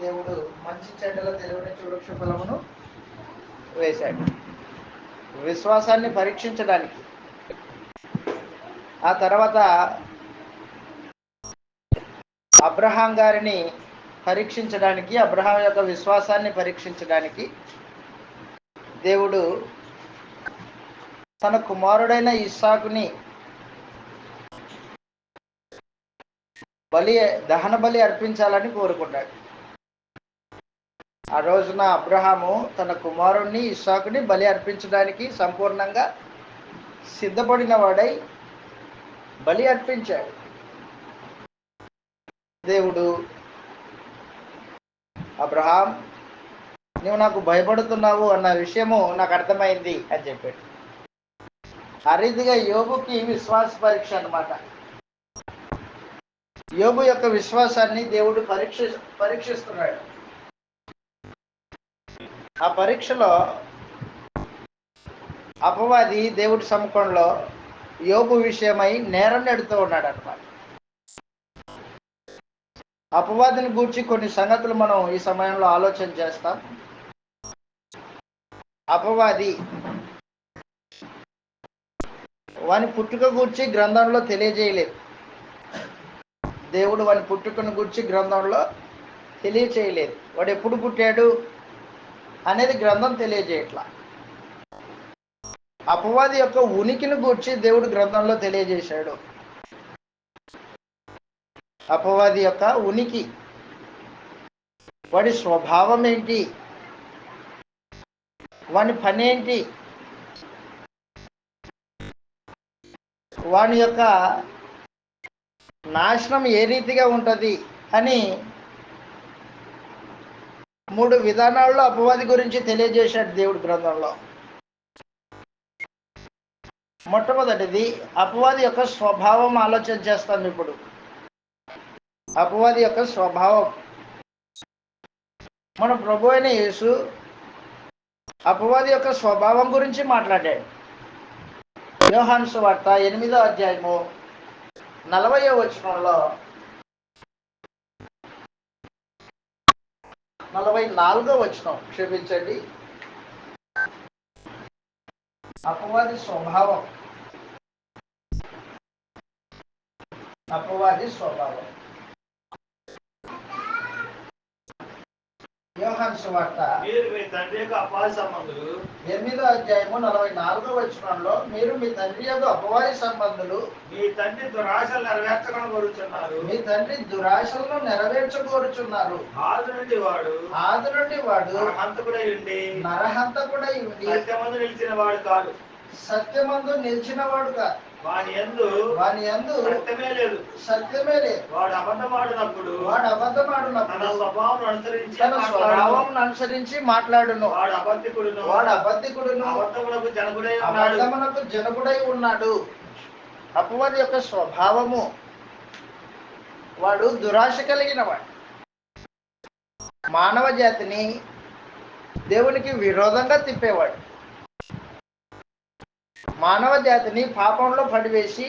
దేవుడు మంచి చెడ్డల తెలివిని వృక్ష ఫలమును వేశాడు, విశ్వాసాన్ని పరీక్షించడానికి. ఆ తర్వాత అబ్రహాం గారిని పరీక్షించడానికి, అబ్రహాం యొక్క విశ్వాసాన్ని పరీక్షించడానికి దేవుడు తన కుమారుడైన ఇస్సాకుని దహన బలి అర్పించాలని కోరుకున్నాడు. ఆ రోజున అబ్రహాము తన కుమారుణ్ణి ఇస్సాకుని బలి అర్పించడానికి సంపూర్ణంగా సిద్ధపడిన వాడై బలి అర్పించాడు. దేవుడు, అబ్రహాం, నువ్వు నాకు భయపడుతున్నావు అన్న విషయము నాకు అర్థమైంది అని చెప్పాడు. ఆ రీతిగా యోబుకి విశ్వాస పరీక్ష అన్నమాట. యోబు యొక్క విశ్వాసాన్ని దేవుడు పరీక్షిస్తున్నాడు. ఆ పరీక్షలో అపవాది దేవుడి సముఖంలో యోబు విషయమై నేరం నెడుతూ ఉన్నాడు అన్నమాట. అపవాదిని గూర్చి కొన్ని సంగతులు మనం ఈ సమయంలో ఆలోచన చేస్తాం. అపవాది వాని పుట్టుక గూర్చి గ్రంథంలో తెలియజేయలేదు. దేవుడు వాని పుట్టుకను గూర్చి గ్రంథంలో తెలియచేయలేదు. వాడు ఎప్పుడు పుట్టాడు అనేది గ్రంథం తెలియజేయట్లా. అపవాది యొక్క ఉనికిని గూర్చి దేవుడు గ్రంథంలో తెలియజేశాడు. అపవాది యొక్క ఉనికి, వాడి స్వభావం ఏంటి, వాని పని ఏంటి, వాని యొక్క నాశనం ఏ రీతిగా ఉంటుంది అని 3 విధానాల్లో అపవాది గురించి తెలియజేశాడు దేవుడు గ్రంథంలో. మొట్టమొదటిది అపవాది యొక్క స్వభావం ఆలోచన చేస్తాం ఇప్పుడు. అపవాది యొక్క స్వభావం. మన ప్రభు అయిన యేసు అపవాది యొక్క స్వభావం గురించి మాట్లాడాడు. యోహాను సువార్త 8వ అధ్యాయము 40వ వచనంలో, 44వ వచనం, క్షమించండి, అపవాది స్వభావం. అపవాది స్వభావం. యోహాను సువార్త 8వ అధ్యాయము 44వ వచనంలో, మీరు మీ తండ్రి యొక్క అపవాది సంబంధులు, మీ తండ్రి దురాశలు నెరవేర్చగోరుచున్నారు, మీ తండ్రి దురాశలను నెరవేర్చగోరుచున్నారు. ఆది నుండి వాడు నరహంతకుడై ఉండి సత్యమందు నిలిచిన వాడు కాదు. సత్యమందు నిలిచిన వాడు కాదు. వాని యందు సత్యమే లేదు. వాడు అబద్ధమాడినప్పుడు తన స్వభావం అనుసరించి మాట్లాడును. వాడు అబద్ధికుడును అబద్ధమునకు జనకుడై ఉన్నాడు. అపవాది యొక్క స్వభావము, వాడు దురాశ కలిగిన వాడు. మానవ జాతిని దేవునికి విరోధంగా తిప్పేవాడు. మానవ జాతిని పాపంలో పడివేసి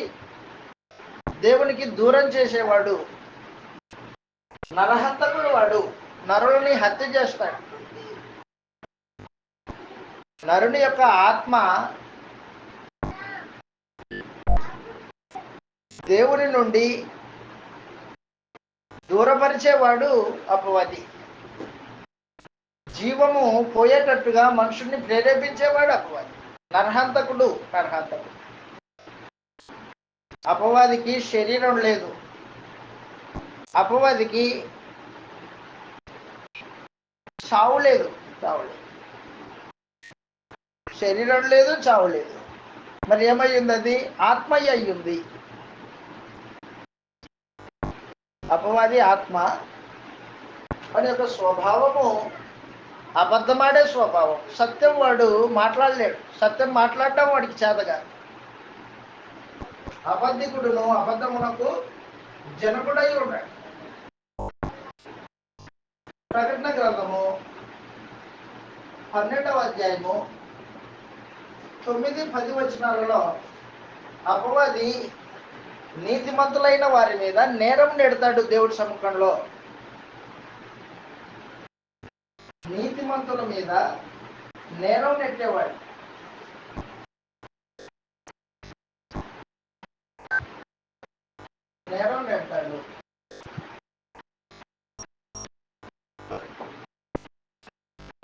దేవునికి దూరం చేసేవాడు. నరహంతకుడు వాడు. నరులని హత్య చేస్తాడు. నరుని యొక్క ఆత్మ దేవుని నుండి దూరపరిచేవాడు అపవాది. జీవము పోయేటట్టుగా మనుషుల్ని ప్రేరేపించేవాడు అపవాది. నరహంతకుడు. అపవాదికి శరీరం లేదు. అపవాదికి చావు లేదు. శరీరం లేదు, చావు లేదు. మరి ఏమయ్యింది? అది ఆత్మయ్య అయ్యింది. అపవాది ఆత్మ. వాడి యొక్క స్వభావము అబద్ధమాడే స్వభావం. సత్యం వాడు మాట్లాడలేడు. సత్యం మాట్లాడటం వాడికి చేతగా. అబద్ధికుడును అబద్ధమునకు జనకుడై ఉన్నాడు. ప్రకటన గ్రంథము 12వ అధ్యాయము 9-10 వచనాలలో అపవాది నీతిమంతులైన వారి మీద నేరం నెడతాడు దేవుడి సముఖంలో. నీతిమంతుల మీద నేరం నెట్టేవాడు. నేరం నెట్టాడు.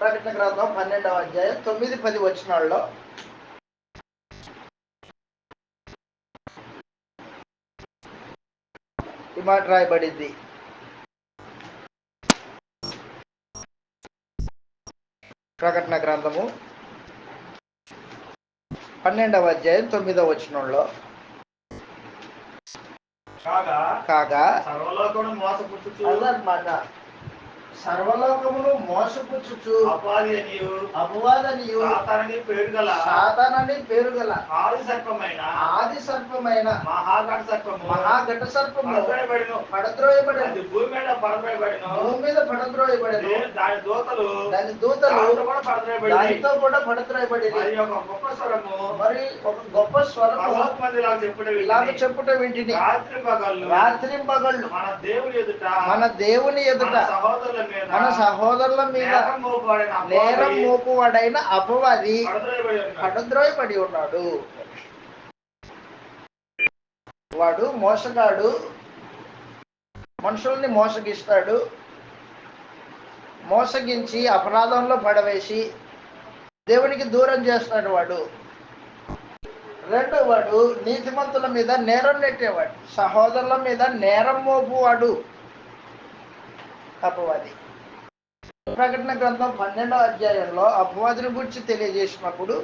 ప్రకటన గ్రంథం 12వ అధ్యాయం 9-10 వచనాల్లో ఈ మాట రాయబడింది. ప్రకటన గ్రంథము 12వ అధ్యాయం 9వ వచనంలో కాగా సర్వలోకమును మోసపుచ్చుచు అదన్నమాట. సర్వలోకమును మోసపుచ్చుచు అపవాదియనియు సాతానని పేరు గల ఆది సర్పమైన మహాఘట సర్పము పడద్రోయబడెను. భూమి మీద పడద్రోయబడెను. దాని దూతలు దానితో కూడా పడద్రోయబడింది. మరి ఒక గొప్ప స్వరము ఇలాగ చెప్పుట వింటిని. రాత్రింపగళ్ళు మన దేవుని ఎదుట మన సహోదరుల మీద నేరం మోపువాడైన అపవాది పడద్రోయబడి ఉన్నాడు. వాడు మోసగాడు, మనుషుల్ని మోసగిస్తాడు. మోసగించి అపరాధంలో పడవేసి దేవునికి దూరం చేస్తాడు వాడు. రెండో వాడు నీతిమంతుల మీద నేరం నెట్టేవాడు, సహోదరుల మీద నేరం మోపువాడు అపవాది. ప్రకటన గ్రంథం 12వ అధ్యాయంలో అపవాదిని గురించి తెలియజేసినప్పుడు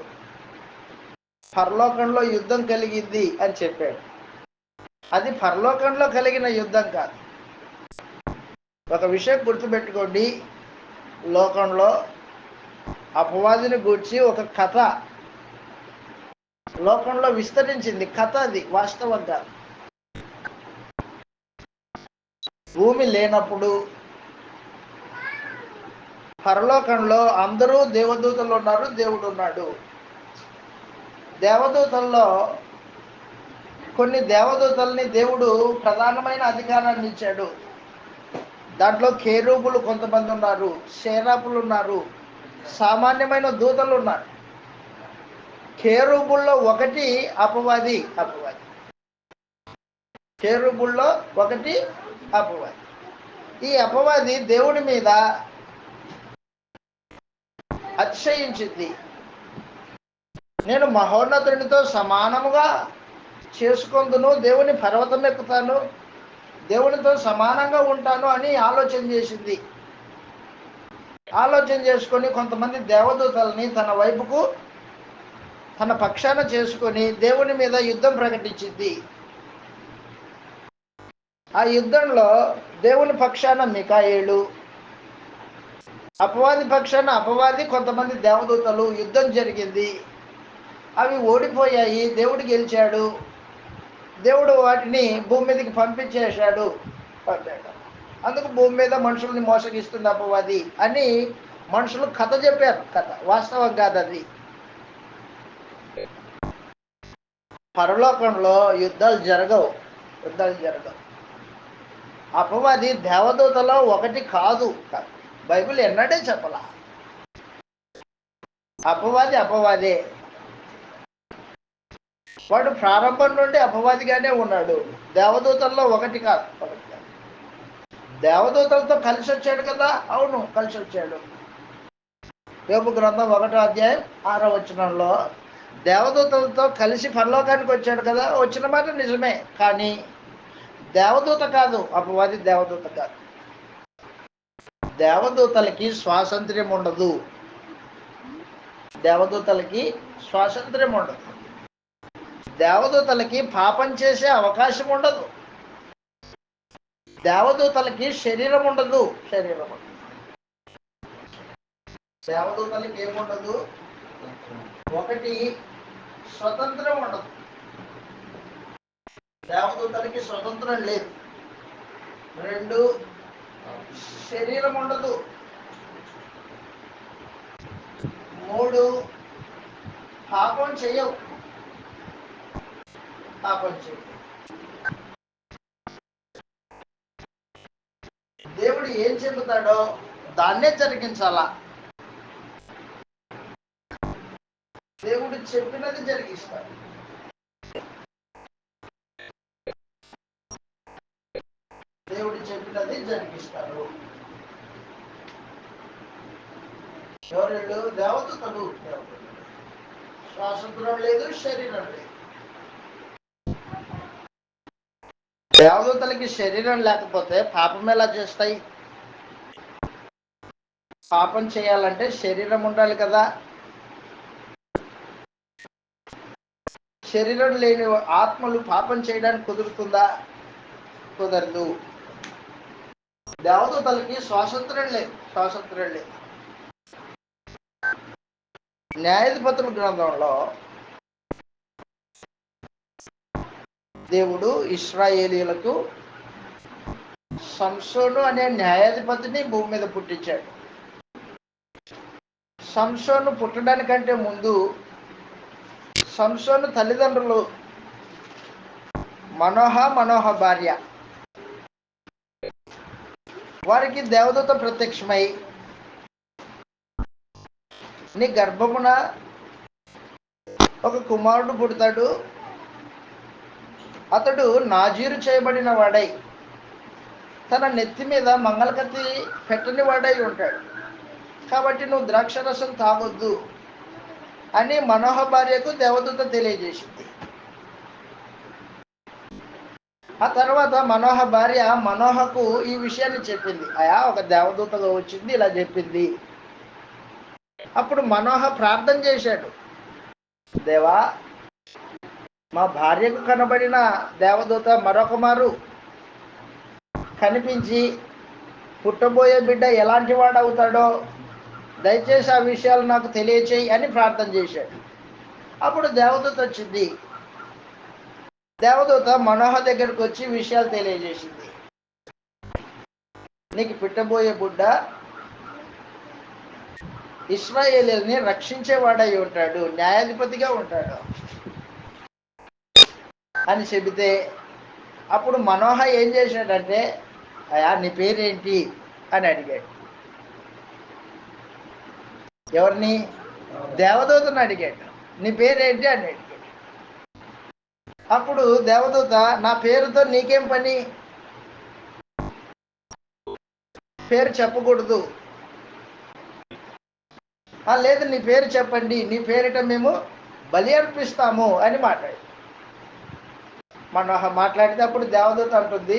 పరలోకంలో యుద్ధం కలిగింది అని చెప్పాడు. అది పరలోకంలో కలిగిన యుద్ధం కాదు. ఒక విషయం గుర్తుపెట్టుకోండి, లోకంలో అపవాదిని గూర్చి ఒక కథ లోకంలో విస్తరించింది. కథ అది వాస్తవంగా. భూమి లేనప్పుడు పరలోకంలో అందరూ దేవదూతలు ఉన్నారు, దేవుడు ఉన్నాడు. దేవదూతల్లో కొన్ని దేవదూతల్ని దేవుడు ప్రధానమైన అధికారాన్ని ఇచ్చాడు. దాంట్లో కేరూబులు కొంతమంది ఉన్నారు, శేరాపులు ఉన్నారు, సామాన్యమైన దూతలు ఉన్నారు. కేరూబుల్లో ఒకటి అపవాది. కేరూబుల్లో ఒకటి అపవాది. ఈ అపవాది దేవుడి మీద అతిశయించింది. నేను మహోన్నతునితో సమానముగా చేసుకొందును, దేవుని పర్వతం ఎక్కుతాను, దేవునితో సమానంగా ఉంటాను అని ఆలోచన చేసింది. ఆలోచన చేసుకొని కొంతమంది దేవదూతల్ని తన వైపుకు తన పక్షాన చేసుకొని దేవుని మీద యుద్ధం ప్రకటించింది. ఆ యుద్ధంలో దేవుని పక్షాన మికాయేలు, అపవాది పక్షాన అపవాది, కొంతమంది దేవదూతలు. యుద్ధం జరిగింది. అవి ఓడిపోయాయి. దేవుడు గెలిచాడు. దేవుడు వాటిని భూమి మీదకి పంపించేశాడు. అందుకు భూమి మీద మనుషుల్ని మోసగిస్తుంది అపవాది అని మనుషులు కథ చెప్పారు. కథ వాస్తవం కాదు అది. పరలోకంలో యుద్ధాలు జరగవు. అపవాది దేవదూతలో ఒకటి కాదు. బైబిల్ ఎన్నడే చెప్పలా. అపవాదే. వాడు ప్రారంభం నుండి అపవాదిగానే ఉన్నాడు. దేవదూతల్లో ఒకటి కాదు. దేవదూతలతో కలిసి వచ్చాడు కదా. అవును, కలిసి వచ్చాడు. యోబు గ్రంథం 1వ అధ్యాయం 6వ వచనంలో దేవదూతలతో కలిసి పరలోకానికి వచ్చాడు కదా. వచ్చిన మాట నిజమే, కానీ దేవదూత కాదు. అపవాది దేవదూత కాదు. దేవదూతలకి స్వాతంత్ర్యం ఉండదు. దేవదూతలకి పాపం చేసే అవకాశం ఉండదు. దేవదూతలకి శరీరం ఉండదు. దేవదూతలకి ఏముండదు? ఒకటి, స్వతంత్రం ఉండదు. దేవదూతలకి స్వతంత్రం లేదు. 2, శరీరం ఉండదు. 3, పాపం చేయవు. దేవుడు ఏం చెబుతాడో దాన్నే జరిగించాలా. దేవుడు చెప్పినది జరిగిస్తాడు. దేవుడు చెప్పినది జరిగిస్తాడు. ఎవరు? దేవదూతలు. శ్వాసత్రం లేదు, శరీరం లేదు. దేవదూతలకి శరీరం లేకపోతే పాపం ఎలా చేస్తాయి? పాపం చేయాలంటే శరీరం ఉండాలి కదా. శరీరం లేని ఆత్మలు పాపం చేయడానికి కుదురుతుందా? కుదరదు. దేవదూతలకి స్వాతంత్రం లేదు. న్యాయాధిపతుల గ్రంథంలో దేవుడు ఇశ్రాయేలీయులకు సంసోను అనే న్యాయాధిపతిని భూమి మీద పుట్టించాడు. సంసోను పుట్టడానికంటే ముందు సంసోను తల్లిదండ్రులు మనోహ భార్య, వారికి దేవదూత ప్రత్యక్షమై, నీ గర్భమున ఒక కుమారుడు పుడతాడు, అతడు నాజీరు చేయబడిన వాడై తన నెత్తి మీద మంగళకత్తి పెట్టని వాడై ఉంటాడు, కాబట్టి నువ్వు ద్రాక్షరసం తాగొద్దు అని మనోహ భార్యకు దేవదూత తెలియజేసింది. ఆ తర్వాత మనోహ భార్య మనోహకు ఈ విషయాన్ని చెప్పింది. అయా, ఒక దేవదూతగా వచ్చింది, ఇలా చెప్పింది. అప్పుడు మనోహ ప్రార్థన చేశాడు, దేవా, మా భార్యకు కనబడిన దేవదూత మరొక మారు కనిపించి పుట్టబోయే బిడ్డ ఎలాంటి వాడు అవుతాడో దయచేసి ఆ విషయాలు నాకు తెలియచేయి అని ప్రార్థన చేశాడు. అప్పుడు దేవదూత వచ్చింది. దేవదూత మనోహ దగ్గరకు వచ్చి విషయాలు తెలియజేసింది. నీకు పుట్టబోయే బిడ్డ ఇశ్రాయేలీయుల్ని రక్షించేవాడై ఉంటాడు, న్యాయాధిపతిగా ఉంటాడు అని చెబితే, అప్పుడు మనోహ ఏం చేశాడంటే, అయ్యా, నీ పేరేంటి అని అడిగాడు. ఎవరిని? దేవదూతను అడిగాడు. నీ పేరేంటి అని అడిగాడు. అప్పుడు దేవదూత, నా పేరుతో నీకేం పని, పేరు చెప్పకూడదు. లేదు, నీ పేరు చెప్పండి, నీ పేరిట మేము బలి అర్పిస్తాము అని మాట్లాడి మనోహ మాట్లాడితే, అప్పుడు దేవదూత అంటుంది,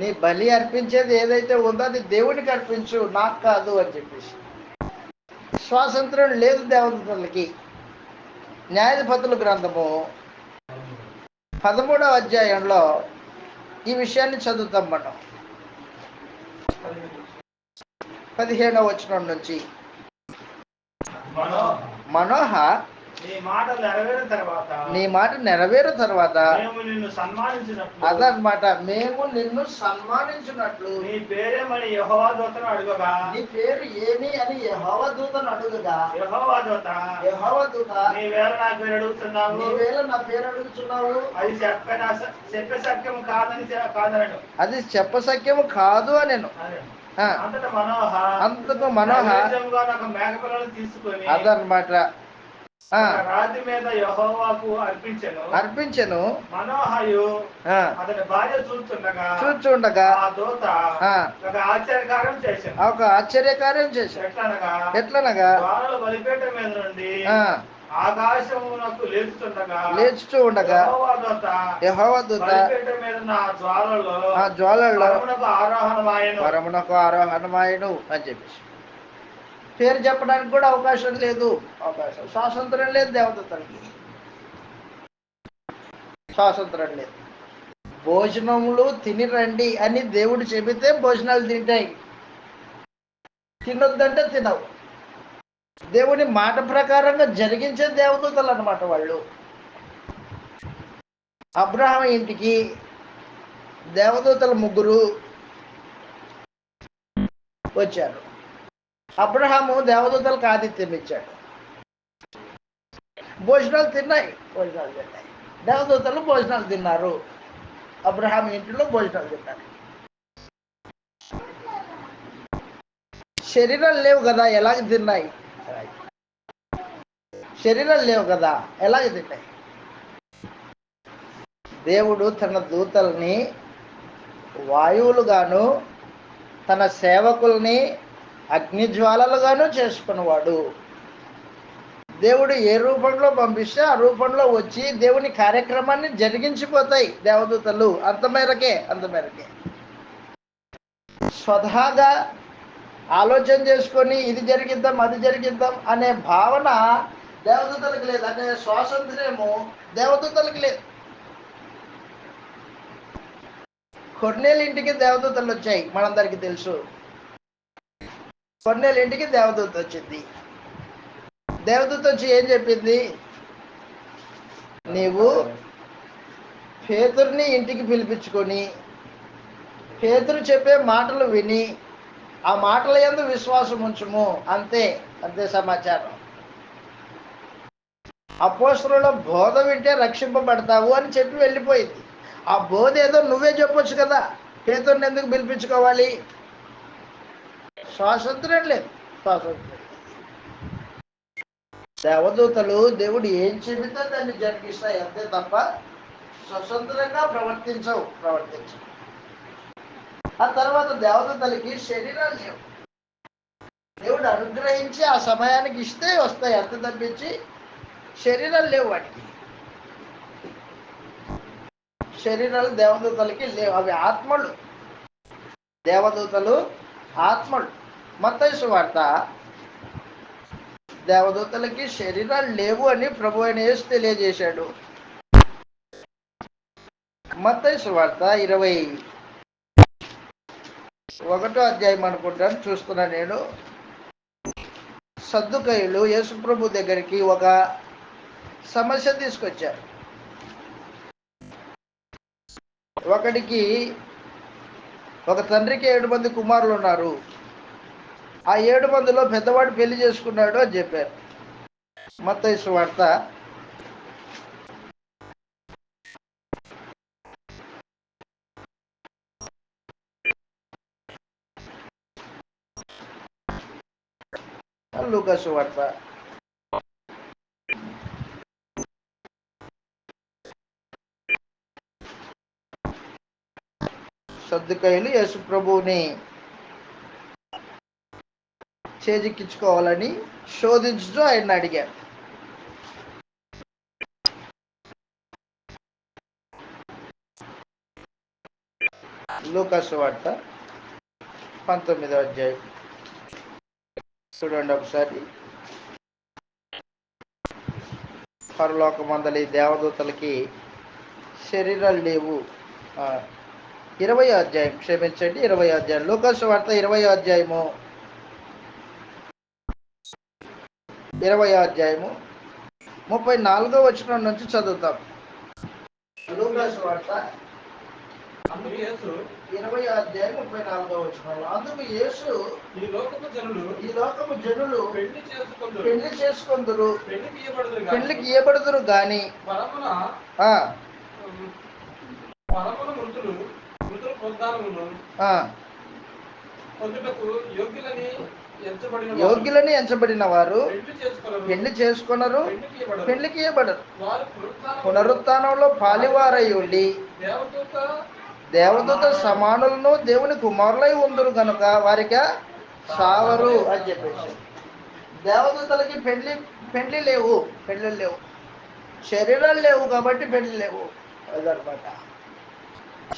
నీ బలి అర్పించేది ఏదైతే ఉందో అది దేవుడికి అర్పించు, నాకు కాదు అని చెప్పేసి. స్వాతంత్రం లేదు దేవదూతలకి. న్యాయాధిపతుల గ్రంథము 13వ అధ్యాయంలో ఈ విషయాన్ని చదువుతాం మనం. 15వ వచనం నుంచి, మనోహ, నీ మాట నెరవేరు తర్వాత అదనమాట, మేము నిన్ను సన్మానించినట్లు నీ పేరేమని యెహోవా దూతను అడుగగా, నీ పేరు ఏమి అని యెహోవా దూతను అడుగగా, యెహోవా దూత, నీవేళ నా పేరు అడుగుతున్నావు, అది చెప్పసక్యం కాదు అనెను. అంతటా మనోహ తీసుకొని అదనమాట రాతి మీద యెహోవాకు అర్పించెను. మనోహయు అతని భార్య చూచుండగా ఆ దూత ఒక ఆశ్చర్యకార్యం చేశాడు. ఎట్లనగా బలిపీఠ మీద నుండి ఆకాశమునకు లేచుచూ ఉండగా యెహోవా దూత ఆ జ్వాలల్లో పరమునకు ఆరోహణమాయెను అని చెప్పేసి. పేరు చెప్పడానికి కూడా అవకాశం లేదు. స్వాతంత్రం లేదు దేవదూతలకి, స్వాతంత్రం లేదు. భోజనములు తిని రండి అని దేవుడు చెబితే భోజనాలు తింటాయి, తినొద్దంటే తినవు. దేవుని మాట ప్రకారంగా జరిగించే దేవదూతలు అన్నమాట వాళ్ళు. అబ్రహాం ఇంటికి దేవదూతలు 3 వచ్చారు. అబ్రహాము దేవదూతలకు ఆతిథ్యం ఇచ్చాడు. భోజనాలు తిన్నాయి. దేవదూతలు భోజనాలు తిన్నారు. అబ్రహాం ఇంటిలో భోజనాలు తిన్నారు. శరీరాలు లేవు కదా, ఎలాగ తిన్నాయి? శరీరాలు లేవు కదా, ఎలా తింటాయి? దేవుడు తన దూతల్ని వాయువులుగాను తన సేవకుల్ని అగ్నిజ్వాలలుగాను చేసుకున్నవాడు. దేవుడు ఏ రూపంలో పంపిస్తే ఆ రూపంలో వచ్చి దేవుని కార్యక్రమాన్ని జరిగించిపోతాయి దేవదూతలు. అంతమేరకే. స్వతహాగా ఆలోచన చేసుకొని ఇది జరిగిద్దాం అది జరిగిద్దాం అనే భావన దేవదూతలకు లేదు, అనే స్వాతంత్ర్యము దేవదూతలకు లేదు. కొర్నేలు ఇంటికి దేవదూతలు వచ్చాయి, మనందరికీ తెలుసు. కొర్నేలు ఇంటికి దేవదూత వచ్చింది. దేవదూత వచ్చి ఏం చెప్పింది? నీవు పేతురుని ఇంటికి పిలిపించుకొని పేతురు చెప్పే మాటలు విని ఆ మాటల యందు విశ్వాసం ఉంచుము, అంతే సమాచారం. అపోస్తలుల బోధ వింటే రక్షింపబడతావు అని చెప్పి వెళ్ళిపోయింది. ఆ బోధ ఏదో నువ్వే చెప్పొచ్చు కదా, పేతురుని ఎందుకు పిలిపించుకోవాలి? స్వాతంత్ర్యం లేదు. దేవదూతలు దేవుడు ఏం చెబితే దాన్ని జరిగిస్తాయి, అంతే తప్ప స్వతంత్రంగా ప్రవర్తించవు. ఆ తర్వాత దేవదూతలకి శరీరాలు లేవు. దేవుడు అనుగ్రహించి ఆ సమయానికి ఇస్తే వస్తాయి, అంత తప్పించి శరీరాలు లేవు. వాటికి శరీరాలు దేవదూతలకి లేవు. అవి ఆత్మలు. దేవదూతలు ఆత్మలు. మత్తయి సువార్త దేవదూతలకి శరీరాలు లేవు అని ప్రభు అయిన యేసు తెలియజేశాడు. మత్తయి సువార్త 21వ అధ్యాయం అనుకుంటాను, చూస్తున్నా నేను. సద్దుకయ్యులు యేసు ప్రభు దగ్గరికి ఒక సమస్య తీసుకొచ్చారు. ఒక తండ్రికి 7 మంది కుమారులు ఉన్నారు. ఆ 7 మందిలో పెద్దవాడు పెళ్లి చేసుకున్నాడు అని చెప్పారు. మత్తయి సువార్త 21వ లూకా సువార్త సద్దుకయ్యులు యేసు ప్రభువుని చేజిక్కించుకోవాలని శోధించుతూ ఆయన అడిగారు. లూకా సువార్త 19వ అధ్యాయం చూడండి ఒకసారి. పరలోకమందలి దేవదూతలకి శరీరాలు లేవు. 20వ అధ్యాయం, క్షమించండి, 20వ అధ్యాయం. లూకా సువార్త 20వ అధ్యాయము 34వ వచనం నుంచి చదువుతాం. లూకా సువార్త 20వ అధ్యాయం 34వ వచనంలో, అందుకు యేసు ఈ లోకము జనులు పెళ్లి చేసుకొందురు, పెళ్లికి ఇయ్యబడుదురు గాని యోగ్యులని ఎంచబడిన వారు పెళ్లి చేసుకొనరు, పెళ్లికి ఇయ్యబడరు. పునరుత్థానంలో పాలివారై ఉండి దేవదూత సమానులను దేవుని కుమారులై ఉందరు కనుక వారికి సావరు అని చెప్పేసి. దేవదూతలకి పెళ్లి లేవు, శరీరాలు లేవు కాబట్టి పెళ్లి లేవు. అదనమాట,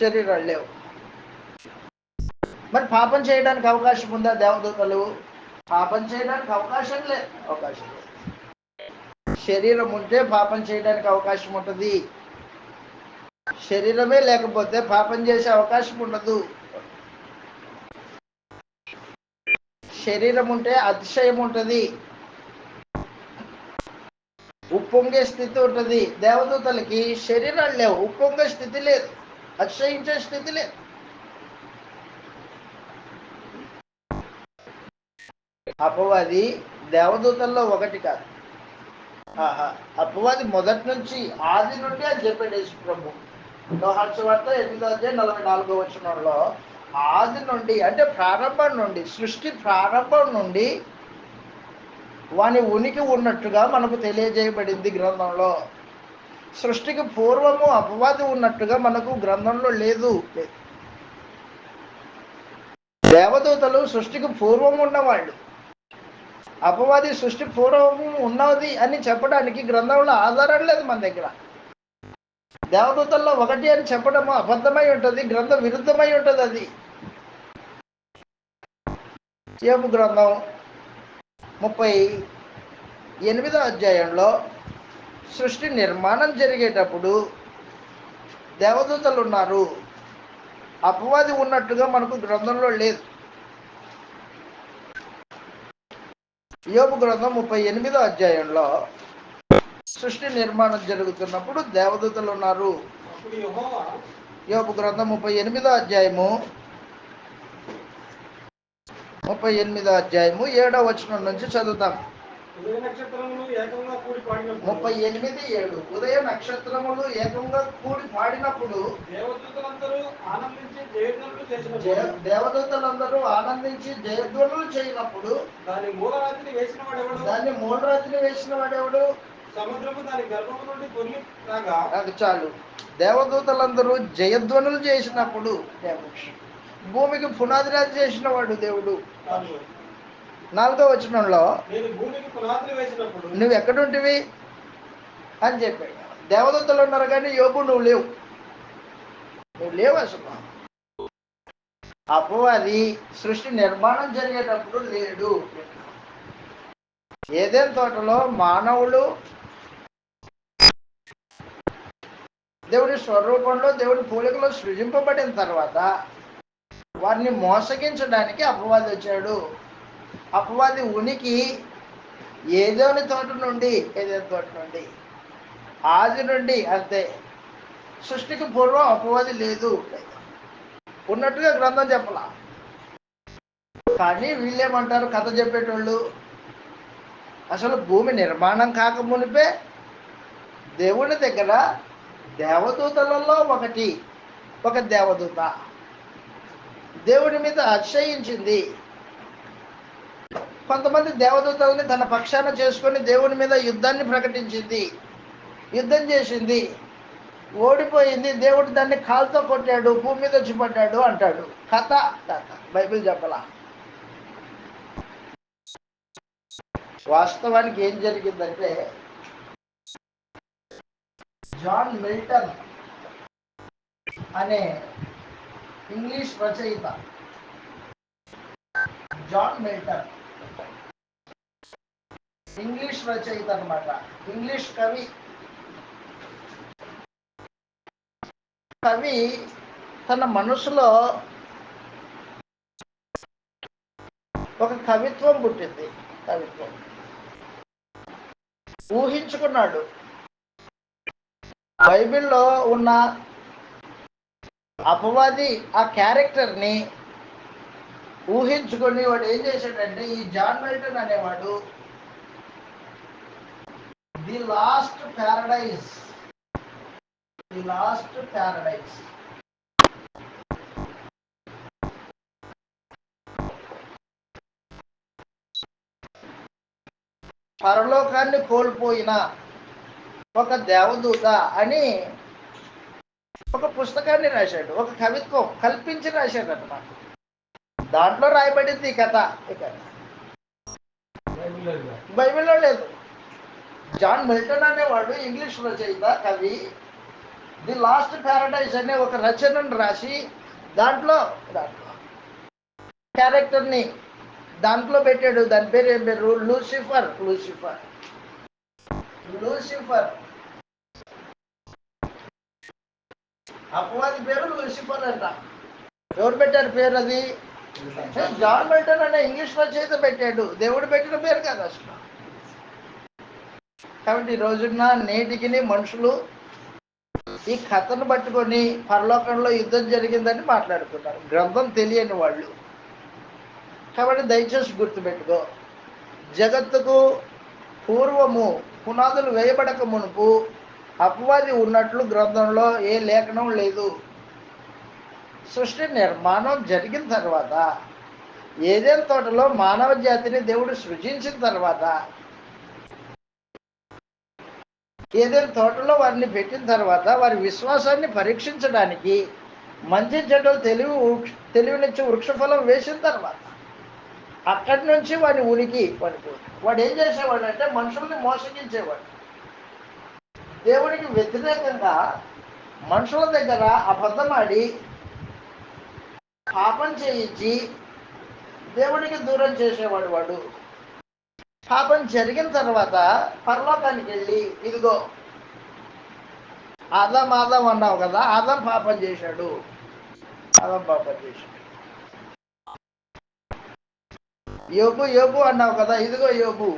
శరీరాలు లేవు. మరి పాపం చేయడానికి అవకాశం ఉందా? దేవదూతలు పాపం చేయడానికి అవకాశం లేదు. శరీరం ఉంటే పాపం చేయడానికి అవకాశం ఉంటుంది. శరీరమే లేకపోతే పాపం చేసే అవకాశం ఉండదు. శరీరం ఉంటే అతిశయం ఉంటుంది, ఉప్పొంగే స్థితి ఉంటుంది. దేవదూతలకి శరీరాలు లేవు, ఉప్పొంగే స్థితి లేదు, అతిశయించే స్థితి లేదు. అపవాది దేవదూతల్లో ఒకటి కాదు. అపవాది మొదటి నుంచి, ఆది నుండి అని చెప్పాడు యేసు ప్రభు. యోహాను సువార్త 8వ అధ్యాయం 44వ వచనంలో ఆది నుండి అంటే ప్రారంభం నుండి, సృష్టి ప్రారంభం నుండి వాని ఉనికి ఉన్నట్టుగా మనకు తెలియజేయబడింది గ్రంథంలో. సృష్టికి పూర్వము అపవాది ఉన్నట్టుగా మనకు గ్రంథంలో లేదు. దేవదూతలు సృష్టికి పూర్వం ఉన్నవాళ్ళు. అపవాది సృష్టి పూర్వము ఉన్నది అని చెప్పడానికి గ్రంథంలో ఆధారం లేదు మన దగ్గర. దేవదూతల్లో ఒకటి అని చెప్పడము అబద్ధమై ఉంటుంది, గ్రంథ విరుద్ధమై ఉంటుంది. అది యోబు గ్రంథం 38వ అధ్యాయంలో సృష్టి నిర్మాణం జరిగేటప్పుడు దేవదూతలు ఉన్నారు, అపవాది ఉన్నట్టుగా మనకు గ్రంథంలో లేదు. యోబు గ్రంథం 38వ అధ్యాయంలో సృష్టి నిర్మాణం జరుగుతున్నప్పుడు దేవదూతలు ఉన్నారు. యోబు గ్రంథం 38వ అధ్యాయము 7వ వచనం నుంచి చదువుతాం. 38:7 ఉదయ నక్షత్రములు ఏకంగా కూడి పాడినప్పుడు దేవదూతలందరూ ఆనందించి జయధ్వనులు చేయనప్పుడు దాన్ని మూలరాత్రి వేసిన వాడెవడు? సముద్రము దాని గర్భము నుండి పొర్లి రాగా. అది చాలు. దేవదూతలందరూ జయధ్వనులు చేసినప్పుడు భూమికి పునాది రాజు చేసిన వాడు దేవుడు. 4వ వచనంలో నువ్వు ఎక్కడుంటివి అని చెప్పాడు. దేవదూతలు ఉన్నారు కానీ యోబు నువ్వు లేవు అసలు. అపవాది సృష్టి నిర్మాణం జరిగేటప్పుడు లేడు. ఏదైనా తోటలో మానవులు దేవుడి స్వరూపంలో దేవుడి పోలికలో సృజింపబడిన తర్వాత వారిని మోసగించడానికి అపవాది వచ్చాడు. అపవాది ఉనికి ఏదైనా తోట నుండి ఆది నుండి అంతే. సృష్టికి పూర్వం అపవాది లేదు ఉన్నట్టుగా గ్రంథం చెప్పలా. కానీ వీళ్ళేమంటారు, కథ చెప్పేటోళ్ళు, అసలు భూమి నిర్మాణం కాకమునిపే దేవుని దగ్గర దేవదూతలలో ఒక దేవదూత దేవుడి మీద అతిశయించింది. కొంతమంది దేవదూతల్ని తన పక్షాన చేసుకొని దేవుని మీద యుద్ధాన్ని ప్రకటించింది, యుద్ధం చేసింది, ఓడిపోయింది. దేవుడు దాన్ని కాలుతో కొట్టాడు, భూమి మీద వచ్చి పడ్డాడు అంటాడు. కథ బైబిల్ చెప్పలా. వాస్తవానికి ఏం జరిగిందంటే, జాన్ మిల్టన్ అనే ఇంగ్లీష్ రచయిత, జాన్ మిల్టన్ ఇంగ్లీష్ రచయిత అన్నమాట, ఇంగ్లీష్ కవి తన మనసులో ఒక కవిత్వం పుట్టింది. ఊహించుకున్నాడు. బైబిల్లో ఉన్న అపవాది ఆ క్యారెక్టర్ని ఊహించుకొని వాడు ఏం చేశాడంటే, ఈ జాన్ మిల్టన్ అనేవాడు ది లాస్ట్ ప్యారడైజ్ పరలోకాన్ని కోల్పోయిన ఒక దేవదూత అని ఒక పుస్తకాన్ని రాశాడు. ఒక కవిత్వం కల్పించి రాశాడు అన్నమాట. దాంట్లో రాయబడింది ఈ కథ. బైబిల్లో లేదు. జాన్ మిల్టన్ అనేవాడు ఇంగ్లీష్ రచయిత, కవి, ది లాస్ట్ ప్యారడైజ్ అనే ఒక రచనను రాసి దాంట్లో క్యారెక్టర్ని దాంట్లో పెట్టాడు. దాని పేరు ఏం పేరు? లూసిఫర్. అపవాది పేరు లూసిఫర్ అంట. ఎవరు పెట్టారు పేరు? అది జాన్ మిల్టన్ అనే ఇంగ్లీష్ రచయిత పెట్టాడు. దేవుడు పెట్టిన పేరు కాదు అసలు. కాబట్టి ఈ రోజున నేటికి మనుషులు ఈ కథను పట్టుకొని పరలోకంలో యుద్ధం జరిగిందని మాట్లాడుతున్నారు, గ్రంథం తెలియని వాళ్ళు. కాబట్టి దయచేసి గుర్తుపెట్టుకో, జగత్తుకు పూర్వము పునాదులు వేయబడక మునుపు అపవాది ఉన్నట్లు గ్రంథంలో ఏ లేఖనం లేదు. సృష్టి నిర్మాణం జరిగిన తర్వాత ఏదైనా తోటలో మానవ జాతిని దేవుడు సృజించిన తర్వాత, ఏదైనా తోటలో వారిని పెట్టిన తర్వాత, వారి విశ్వాసాన్ని పరీక్షించడానికి మంచి చెడ్డలు తెలివినిచ్చే వృక్షఫలం వేసిన తర్వాత, అక్కడి నుంచి వాడి ఉనికి వాడు ఏం చేసేవాడు అంటే మనుషుల్ని మోసగించేవాడు. దేవుడికి వ్యతిరేకంగా మనుషుల దగ్గర అబద్ధమాడి పాపం చేయించి దేవుడికి దూరం చేసేవాడు. వాడు పాపం జరిగిన తర్వాత పరలోకానికి వెళ్ళి, ఇదిగో ఆదాం అన్నావు కదా, ఆదాం పాపం చేశాడు. యోబు అన్నావు కదా, ఇదిగో యోబు.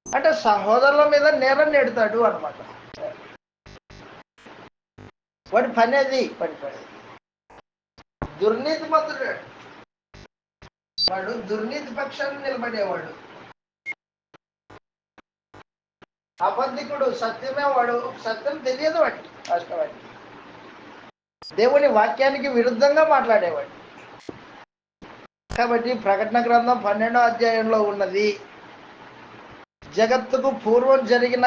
అంటే సహోదరుల మీద నేరం నెడతాడు అనమాట. వాడి పని అది. దుర్నీతి మంతుడు వాడు, దుర్నీతి పక్షాన్ని నిలబడేవాడు. అబద్ధికుడు, సత్యమే వాడు. సత్యం తెలియదు వాడికి, వాస్తవానికి దేవుని వాక్యానికి విరుద్ధంగా మాట్లాడేవాడు. కాబట్టి ప్రకటన గ్రంథం 12వ అధ్యాయంలో ఉన్నది జగత్తుకు పూర్వం జరిగిన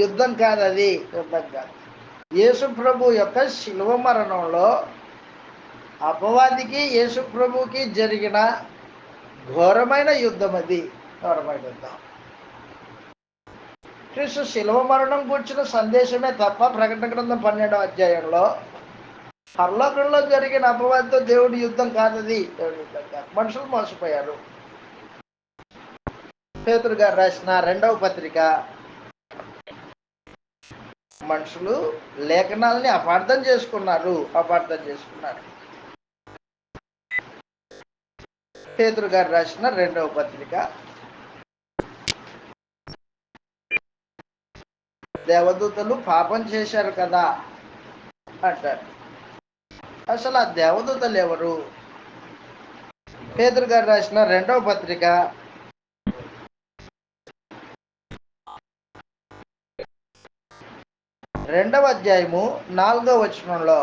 యుద్ధం కాదు. అది యుద్ధం కాదు. యేసు ప్రభు యొక్క శిలువ మరణంలో అపవాదికి యేసు ప్రభుకి జరిగిన ఘోరమైన యుద్ధం. అది ఘోరమైన యుద్ధం. క్రీస్తు శిలువ మరణం కూర్చున్న సందేశమే తప్ప ప్రకటన గ్రంథం 12వ అధ్యాయంలో పరలోకంలో జరిగిన అపవాదితో దేవుడి యుద్ధం కాదది. దేవుడి యుద్ధం కాదు. మనుషులు మోసపోయారు. పేతురు గారు రాసిన 2వ పత్రిక, మనుషులు లేఖనాలని అపార్థం చేసుకున్నారు. పేతురు గారు రాసిన 2వ పత్రిక, దేవదూతలు పాపం చేశారు కదా అంటారు. అసలు ఆ దేవదూతలు ఎవరు? పేతురు గారు రాసిన 2వ పత్రిక 2వ అధ్యాయము 4వ వచనంలో,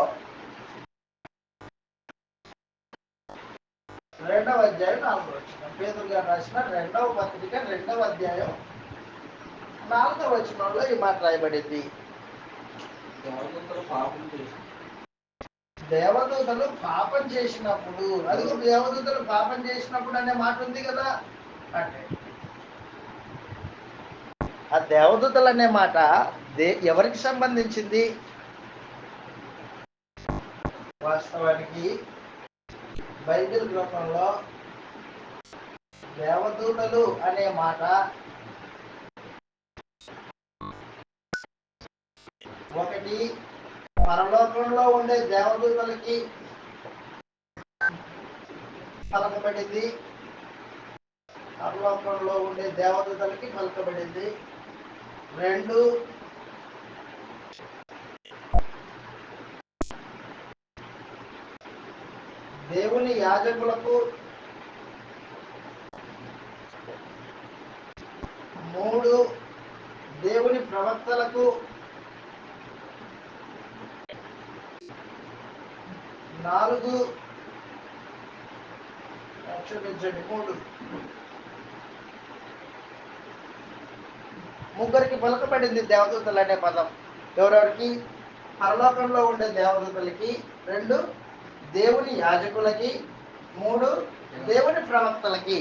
2వ అధ్యాయం 4వ వచనం, పేతురు గారు రాసిన 2వ పత్రిక 2వ అధ్యాయం 4వ వచనంలో ఈ మాట రాయబడింది. దేవదూతలు పాపం చేసినప్పుడు, అదిగో దేవదూతలు పాపం చేసినప్పుడు అనే మాట ఉంది కదా. అంటే ఆ దేవదూతలు అనే మాట ఎవరికి సంబంధించింది? వాస్తవానికి బైబిల్ గ్రంథంలో దేవదూతలు అనే మాట ఒకటి పరలోకంలో ఉండే దేవదూతలకి పలకబడింది. పరలోకంలో ఉండే దేవదూతలకి పలకబడింది. 2, దేవుని యాజకులకు. 3, దేవుని ప్రవక్తలకు. 4, క్షమించండి, 3 ముగ్గురికి పలకబడింది దేవదూతలు అనే పదం. ఎవరెవరికి? పరలోకంలో ఉండే దేవదూతలకి, 2 దేవుని యాజకులకి, 3 దేవుని ప్రవక్తలకి.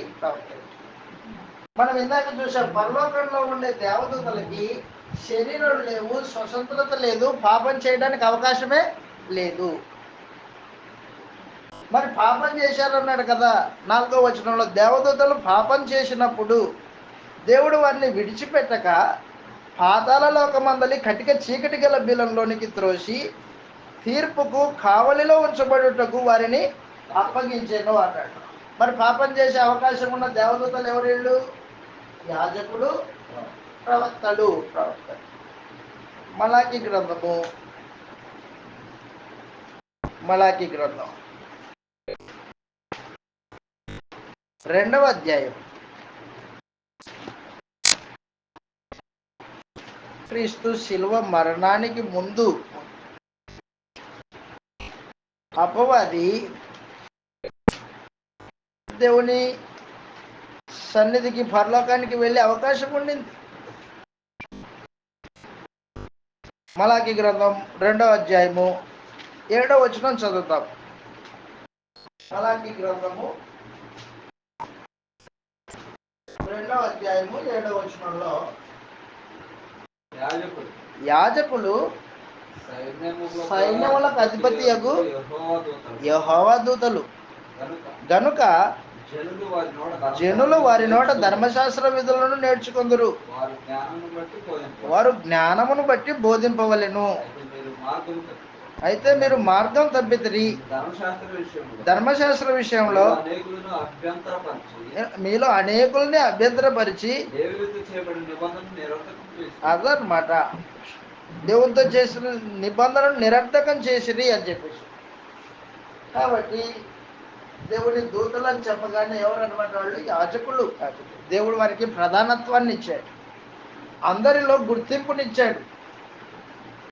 మనం ఇందాక చూసాం, పరలోకంలో ఉండే దేవదూతలకి శరీరాలు లేవు, స్వతంత్రత లేదు, పాపం చేయడానికి అవకాశమే లేదు. మరి పాపం చేశారన్నాడు కదా 4వ వచనంలో. దేవదూతలు పాపం చేసినప్పుడు దేవుడు వారిని విడిచిపెట్టక పాతాళ లోకమందలి కటిక చీకటి గల బిలంలోనికి త్రోసి తీర్పుకు కావలిలో ఉంచబడుటకు వారిని అప్పగించెను అన్నాడు. మరి పాపం చేసే అవకాశం ఉన్న దేవదూతలు ఎవరు? యాజకులు, ప్రవక్తలు. మలాకి గ్రంథం 2వ అధ్యాయం. క్రీస్తు శిలువ మరణానికి ముందు అపవాది దేవుని సన్నిధికి పరలోకానికి వెళ్ళే అవకాశం ఉండింది. మలాకి గ్రంథం 2వ అధ్యాయము 7వ వచనం చదువుతాం. మలాకి గ్రంథము 2వ అధ్యాయము 7వ వచనంలో యాజకులు సైన్యములకు అధిపతియగు యెహోవా దూతలు గనుక జనులు వారి నోట ధర్మశాస్త్ర విధులను నేర్చుకొందురు, వారు జ్ఞానమును బట్టి బోధింపవలెను. అయితే మీరు మార్గం తప్పితిరి, ధర్మశాస్త్ర విషయంలో మీలో అనేకుల్ని అభ్యంతరపరిచి అదనమాట దేవునితో చేసిన నిబంధనను నిరర్థకం చేసిరి అని చెప్పేసి. కాబట్టి దేవుని దూతలు అని చెప్పగానే ఎవరన్నమాట? వాళ్ళు యాజకులు. దేవుడు వారికి ప్రధానత్వాన్ని ఇచ్చాడు, అందరిలో గుర్తింపునిచ్చాడు.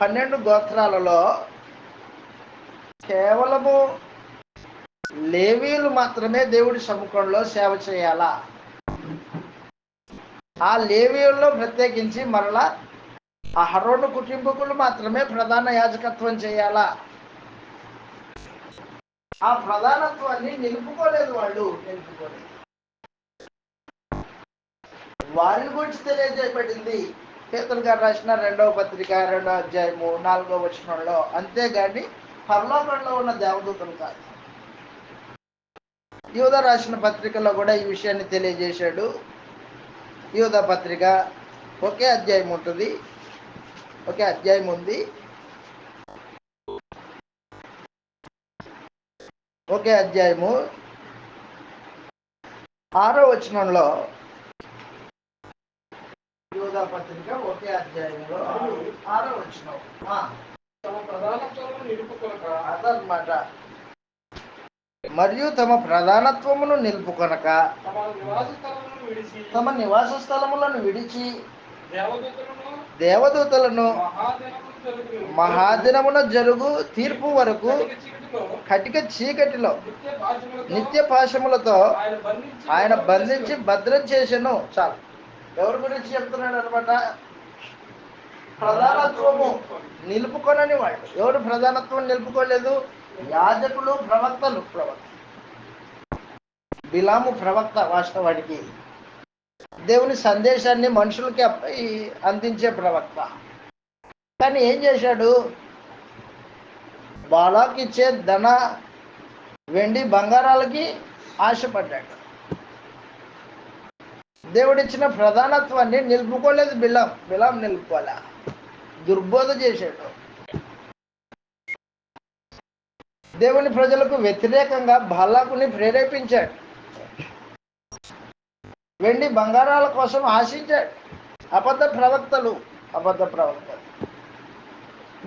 12 గోత్రాలలో కేవలము లేవీయులు మాత్రమే దేవుడి సముఖంలో సేవ చేయాలా. ఆ లేవీయుల్లో ప్రత్యేకించి మరలా అహరోను కుటుంబకులు మాత్రమే ప్రధాన యాజకత్వం చేయాలా. ఆ ప్రధానత్వాన్ని నిలుపుకోలేదు వాళ్ళు. వారిని గురించి తెలియజేయబడింది పేతురు గారు రాసిన 2వ పత్రిక 2వ అధ్యాయము 4వ వచనంలో. అంతేగాని పరలోకంలో ఉన్న దేవదూతలు కాదు. యూదా రాసిన పత్రికలో కూడా ఈ విషయాన్ని తెలియజేశాడు. యూదా పత్రిక ఒకే అధ్యాయం ఉంటుంది, ఒకే అధ్యాయం ఉంది. ఒకే అధ్యాయము 6వ వచనంలో, యూదా పత్రిక ఒకే అధ్యాయంలో 6వ వచనం అదనమాట. మరియు తమ ప్రధానత్వమును నిలుపుకొనక తమ నివాస స్థలములను విడిచి దేవదూతలను మహాదినమున జరుగు తీర్పు వరకు కటిక చీకటిలో నిత్య పాశములతో ఆయన బంధించి భద్రం చేసెను. చాలు. ఎవరి గురించి చెప్తున్నాడు అనమాట? ప్రధానత్వము నిలుపుకొనని వాళ్ళు. ఎవరు ప్రధానత్వం నిలుపుకోలేదు? యాజకులు, ప్రవక్తలు. బిలాము ప్రవక్త వాస్తవానికి దేవుని సందేశాన్ని మనుషులకి అందించే ప్రవక్త. కానీ ఏం చేశాడు? బాలాకి ఇచ్చే ధన వెండి బంగారాలకి ఆశపడ్డాడు. దేవుడిచ్చిన ప్రధానత్వాన్ని నిలుపుకోలేదు. బిలాం నిలుపుకోలే, దుర్బోధ చేశాడు. దేవుని ప్రజలకు వ్యతిరేకంగా బాలాకుని ప్రేరేపించాడు. వెండి బంగారాల కోసం ఆశించాడు. అబద్ధ ప్రవక్తలు.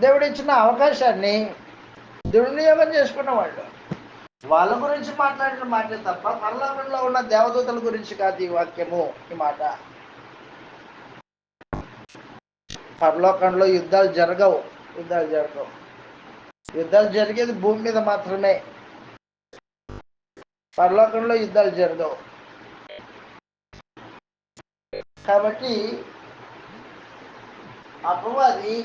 దేవుడిచ్చిన అవకాశాన్ని దుర్వినియోగం చేసుకున్నవాళ్ళు. వాళ్ళ గురించి మాట్లాడిన మాటే తప్ప పరలోకంలో ఉన్న దేవదూతల గురించి కాదు ఈ వాక్యము. ఈ మాట పరలోకంలో యుద్ధాలు జరగవు. యుద్ధాలు జరిగేది భూమి మీద మాత్రమే. పరలోకంలో యుద్ధాలు జరగవు. కాబట్టి అపవాది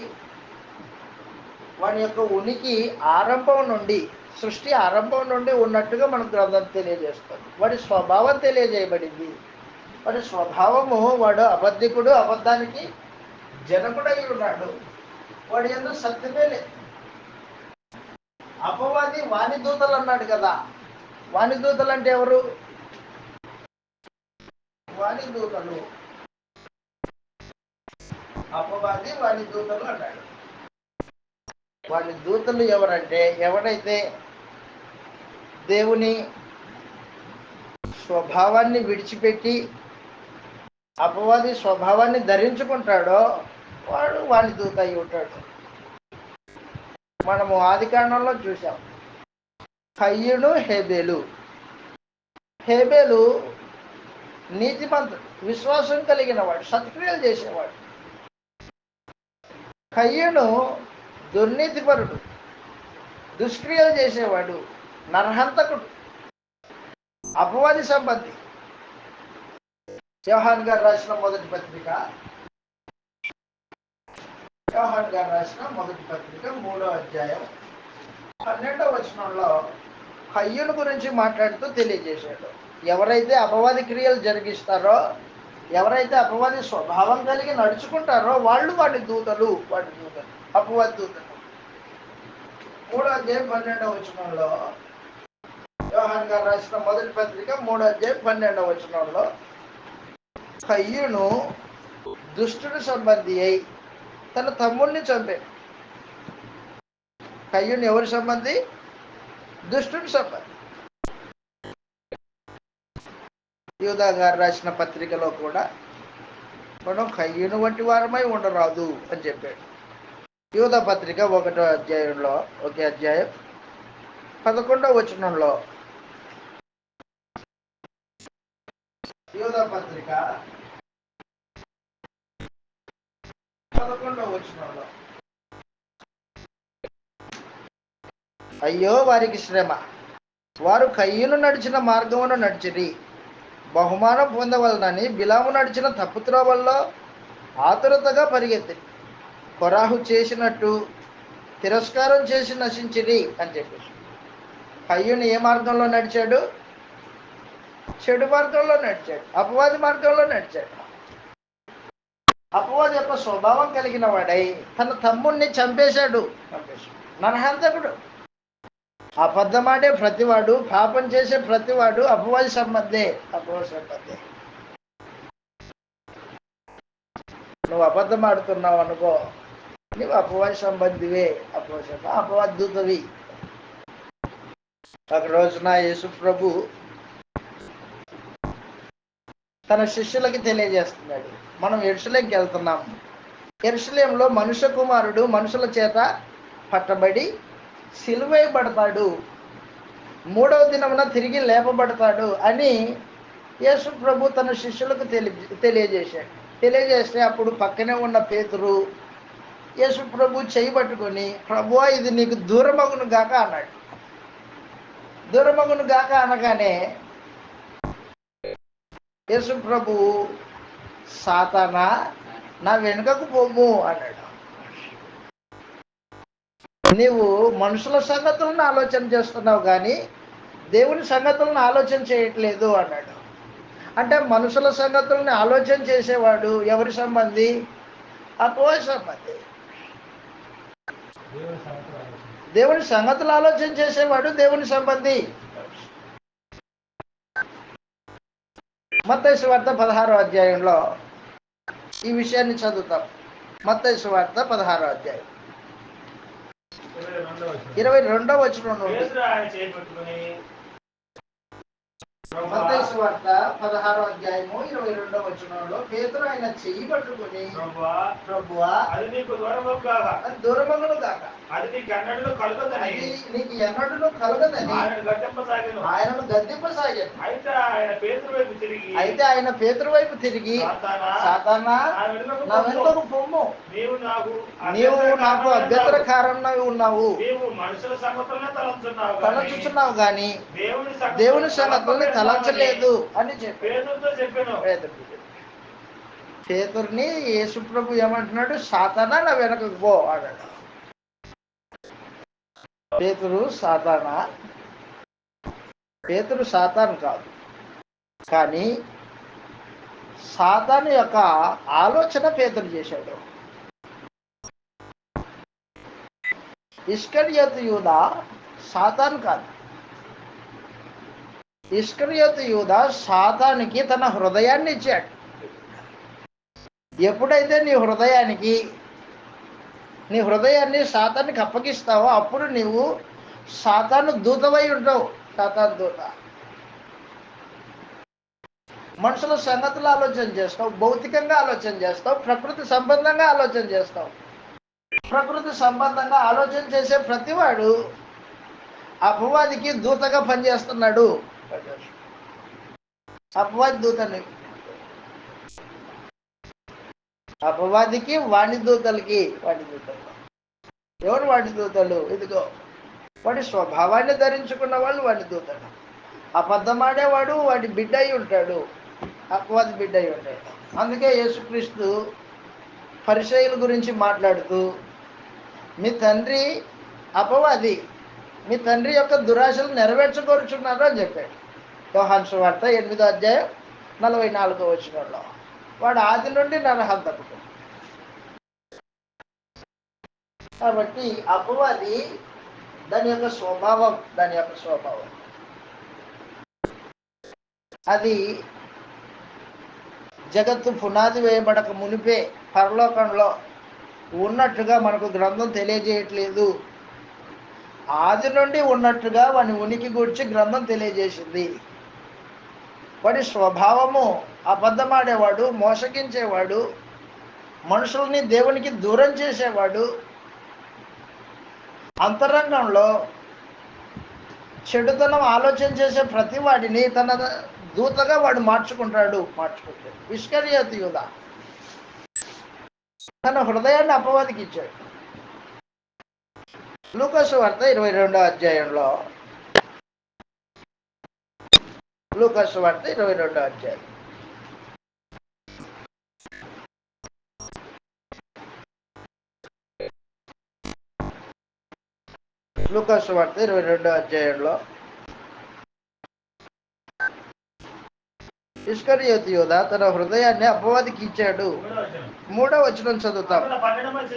వాడి యొక్క ఉనికి ఆరంభం నుండి, సృష్టి ఆరంభం నుండి ఉన్నట్టుగా మనకు గ్రంథం తెలియజేస్తుంది. వాడి స్వభావం తెలియజేయబడింది. వాడి స్వభావము, వాడు అబద్ధికుడు, అబద్ధానికి జనకుడై ఉన్నాడు. వాడి యందు సత్యమే లేదు. అపవాది వాని దూతలు అన్నాడు కదా. వాని దూతలు అంటే ఎవరు? వాని దూతలు. అపవాది వాని దూతలు అన్నాడు. వాని దూతలు ఎవరంటే, ఎవడైతే దేవుని స్వభావాన్ని విడిచిపెట్టి అపవాది స్వభావాన్ని ధరించుకుంటాడో వాడు వాని దూత అయి ఉంటాడు. మనము ఆదికాండంలో చూసాం. కయ్యూను, హేబేలు. హేబేలు నీతిమంతుడు, విశ్వాసం కలిగిన వాడు, సత్క్రియలు చేసేవాడు. కయ్యూను దుర్నీతిపరుడు, దుష్క్రియలు చేసేవాడు, నరహంతకుడు. అపవాది సంబంధి. యోహాన్ గారు రాసిన మొదటి పత్రిక, యోహాన్ గారు రాసిన మొదటి పత్రిక 3వ అధ్యాయం 12వ వచనంలో కయ్యూను గురించి మాట్లాడుతూ తెలియజేశాడు. ఎవరైతే అపవాది క్రియలు జరిగిస్తారో, ఎవరైతే అపవాది స్వభావం కలిగి నడుచుకుంటారో వాళ్ళు వాడి దూతలు, అపవాది దూతలు. 3వ అధ్యాయం 12వ వచనంలో యోహాన్ గారు రాసిన మొదటి పత్రిక 3వ అధ్యాయం 12వ వచనంలో కయ్యూను దుష్టుడి సంబంధి అయి తన తమ్ముడిని చంపాడు. కయ్యూను ఎవరి సంబంధి? దుష్టుడి సంబంధి. యూదా గారు రాసిన పత్రికలో కూడా మనం కయ్యూను వంటి వారమై ఉండరాదు అని చెప్పాడు. యూదా పత్రిక 1వ అధ్యాయంలో, 1వ అధ్యాయం 11వ వచనంలో, యూదా పత్రిక 11వ వచనంలో, అయ్యో వారికి శ్రమ, వారు కయ్యూను నడిచిన మార్గమును నడిచిరి, బహుమానం పొందవలనని బిలాము నడిచిన తప్పుత్రోవల్లో ఆతురతగా పరిగెత్తి కొరాహు చేసినట్టు తిరస్కారం చేసి నశించిరి అని చెప్పేసి. కయ్యూను ఏ మార్గంలో నడిచాడు? చెడు మార్గంలో నడిచాడు, అపవాది మార్గంలో నడిచాడు. అపవాది యొక్క స్వభావం కలిగిన వాడై తన తమ్ముడిని చంపేశాడు. నరహంతకుడు. అబద్ధమాడే ప్రతివాడు, పాపం చేసే ప్రతివాడు అపవాది సంబంధే. నువ్వు అబద్ధం ఆడుతున్నావు అనుకో, నువ్వు అపవాది సంబంధివే, అపవాది దూతవి. ఒక రోజున యేసు ప్రభు తన శిష్యులకి తెలియజేస్తున్నాడు, మనం యెరూషలేంకి వెళ్తున్నాం. యెరూషలేంలో మనుష్య కుమారుడు మనుషుల చేత పట్టబడి సిలువేయబడతాడు, 3వ దినమున తిరిగి లేపబడతాడు అని యేసు ప్రభు తన శిష్యులకు తెలియజేశాడు. తెలియజేస్తే అప్పుడు పక్కనే ఉన్న పేతురు యేసు ప్రభు చేయి పట్టుకొని, ప్రభువా ఇది నీకు దూరమగును గాక అన్నాడు. దూరమగును గాక అనగానే యేసు ప్రభు, సాతానా నా వెనుకకు పోము అన్నాడు. నీవు మనుషుల సంగతులను ఆలోచన చేస్తున్నావు కానీ దేవుని సంగతులను ఆలోచన చేయట్లేదు అన్నాడు. అంటే మనుషుల సంగతులను ఆలోచన చేసేవాడు ఎవరి సంబంధి? అపవాది సంబంధి. దేవుని సంగతులు ఆలోచన చేసేవాడు దేవుని సంబంధి. మత్తయి సువార్త 16వ అధ్యాయంలో ఈ విషయాన్ని చదువుతాం. మత్తయి సువార్త 16వ అధ్యాయం 22వ వచనం నుండి. మత్తయి సువార్త 16వ అధ్యాయము 22వ వచనంలో పేతురు ఆయన చెయ్యి పట్టుకుని, ప్రభువా అది నీకు దూరమగును గాక, అది నీకు ఎన్నడూ కలుగదని ఆయనను గద్దింపసాగాను. అయితే ఆయన పేతురు వైపు తిరిగి, సాతానా నా వెనుకకు పొమ్ము, నీవు నాకు అభ్యంతరకారణమై ఉన్నావు, తలచుచున్నావు గాని దేవుని సంగతుల్ని తలంచలేదు అని చెప్పాను. పేతుర్ని యేసు ప్రభు ఏమంటున్నాడు? సాతానా నా వెనకకు పో అన్నాడు. పేతురు సాతానా? పేతురు సాతాను కాదు, కానీ సాతాను యొక్క ఆలోచన పేతురు చేశాడు. ఇస్కరియోతు యూదా సాతాను కాదు. ఇస్కరియోతు యూదా సాతానికి తన హృదయాన్ని ఇచ్చాడు. ఎప్పుడైతే నీ హృదయాన్ని సాతానికి అప్పగిస్తావో అప్పుడు నీవు సాతాను దూతవై ఉంటావు. సాతాను దూత. మనుషుల సంగతులు ఆలోచన చేస్తావు, భౌతికంగా ఆలోచన చేస్తావు, ప్రకృతి సంబంధంగా ఆలోచన చేస్తావు. ప్రకృతి సంబంధంగా ఆలోచన చేసే ప్రతివాడు అపవాదికి దూతగా పనిచేస్తున్నాడు. అపవాది దూతని, అపవాదికి వాడి దూతలకి, ఎవరు వాడి దూతలు? ఇదిగో వాడి స్వభావాన్ని ధరించుకున్న వాళ్ళు వాడి దూతలు. అబద్ధమాడేవాడు వాడి బిడ్డ అయి ఉంటాడు, అపవాది బిడ్డ అయి ఉంటాడు. అందుకే యేసుక్రీస్తు పరిసయ్యుల గురించి మాట్లాడుతూ మీ తండ్రి అపవాది, మీ తండ్రి యొక్క దురాశలు నెరవేర్చగోరుచున్నారు అని చెప్పాడు. యోహాను సువార్త 8:44 వాడు ఆది నుండి నరహంతకుడు. కాబట్టి అపవాది దాని యొక్క స్వభావం అది జగత్తు పునాది వేయబడక మునిపే పరలోకంలో ఉన్నట్టుగా మనకు గ్రంథం తెలియజేయట్లేదు. ఆది నుండి ఉన్నట్టుగా వాని ఉనికి గురించి గ్రంథం తెలియజేసింది. వాడి స్వభావము అబద్ధమాడేవాడు, మోసగించేవాడు, మనుషుల్ని దేవునికి దూరం చేసేవాడు, అంతరంగంలో చెడుతనం ఆలోచన చేసే ప్రతి వాడిని తన దూతగా వాడు మార్చుకుంటాడు. ఇస్కరియోతు యూదా తన హృదయాన్ని అపవాదికి ఇచ్చాడు. లూకా సువార్త 22వ అధ్యాయంలో లూకా సువార్త 22వ అధ్యాయం లూకా సువార్త 22వ అధ్యాయంలో ఇస్కరియోతు యూదా తన హృదయాన్ని అపవాదికి ఇచ్చాడు. 3వ వచనం చదువుతాం. 12 మంది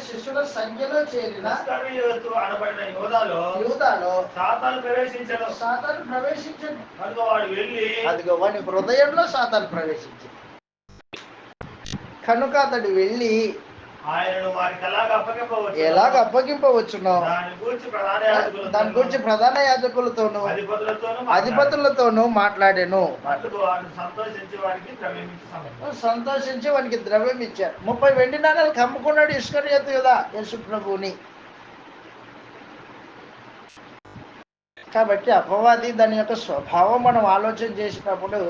శిష్యుల సంఖ్యలో చేరిన యూదాలో సాతాను ప్రవేశించను. అదిగో వాని హృదయంలో సాతాను ప్రవేశించింది కనుక అతడు వెళ్ళి ఆయనను వారికి ఎలాగ అప్పగింపవచ్చునో దాని గురించి ప్రధాన యాజకులతోనూ అధిపతులతోనూ మాట్లాడాను. సంతోషించి వానికి ద్రవ్యం ఇచ్చారు. 30 వెండి నాణాలకు అమ్ముకున్నాడు ఇస్కరియోతు యూదా యేసు ప్రభువుని. కాబట్టి అపవాది దాని యొక్క స్వభావం మనం ఆలోచన చేసినప్పుడు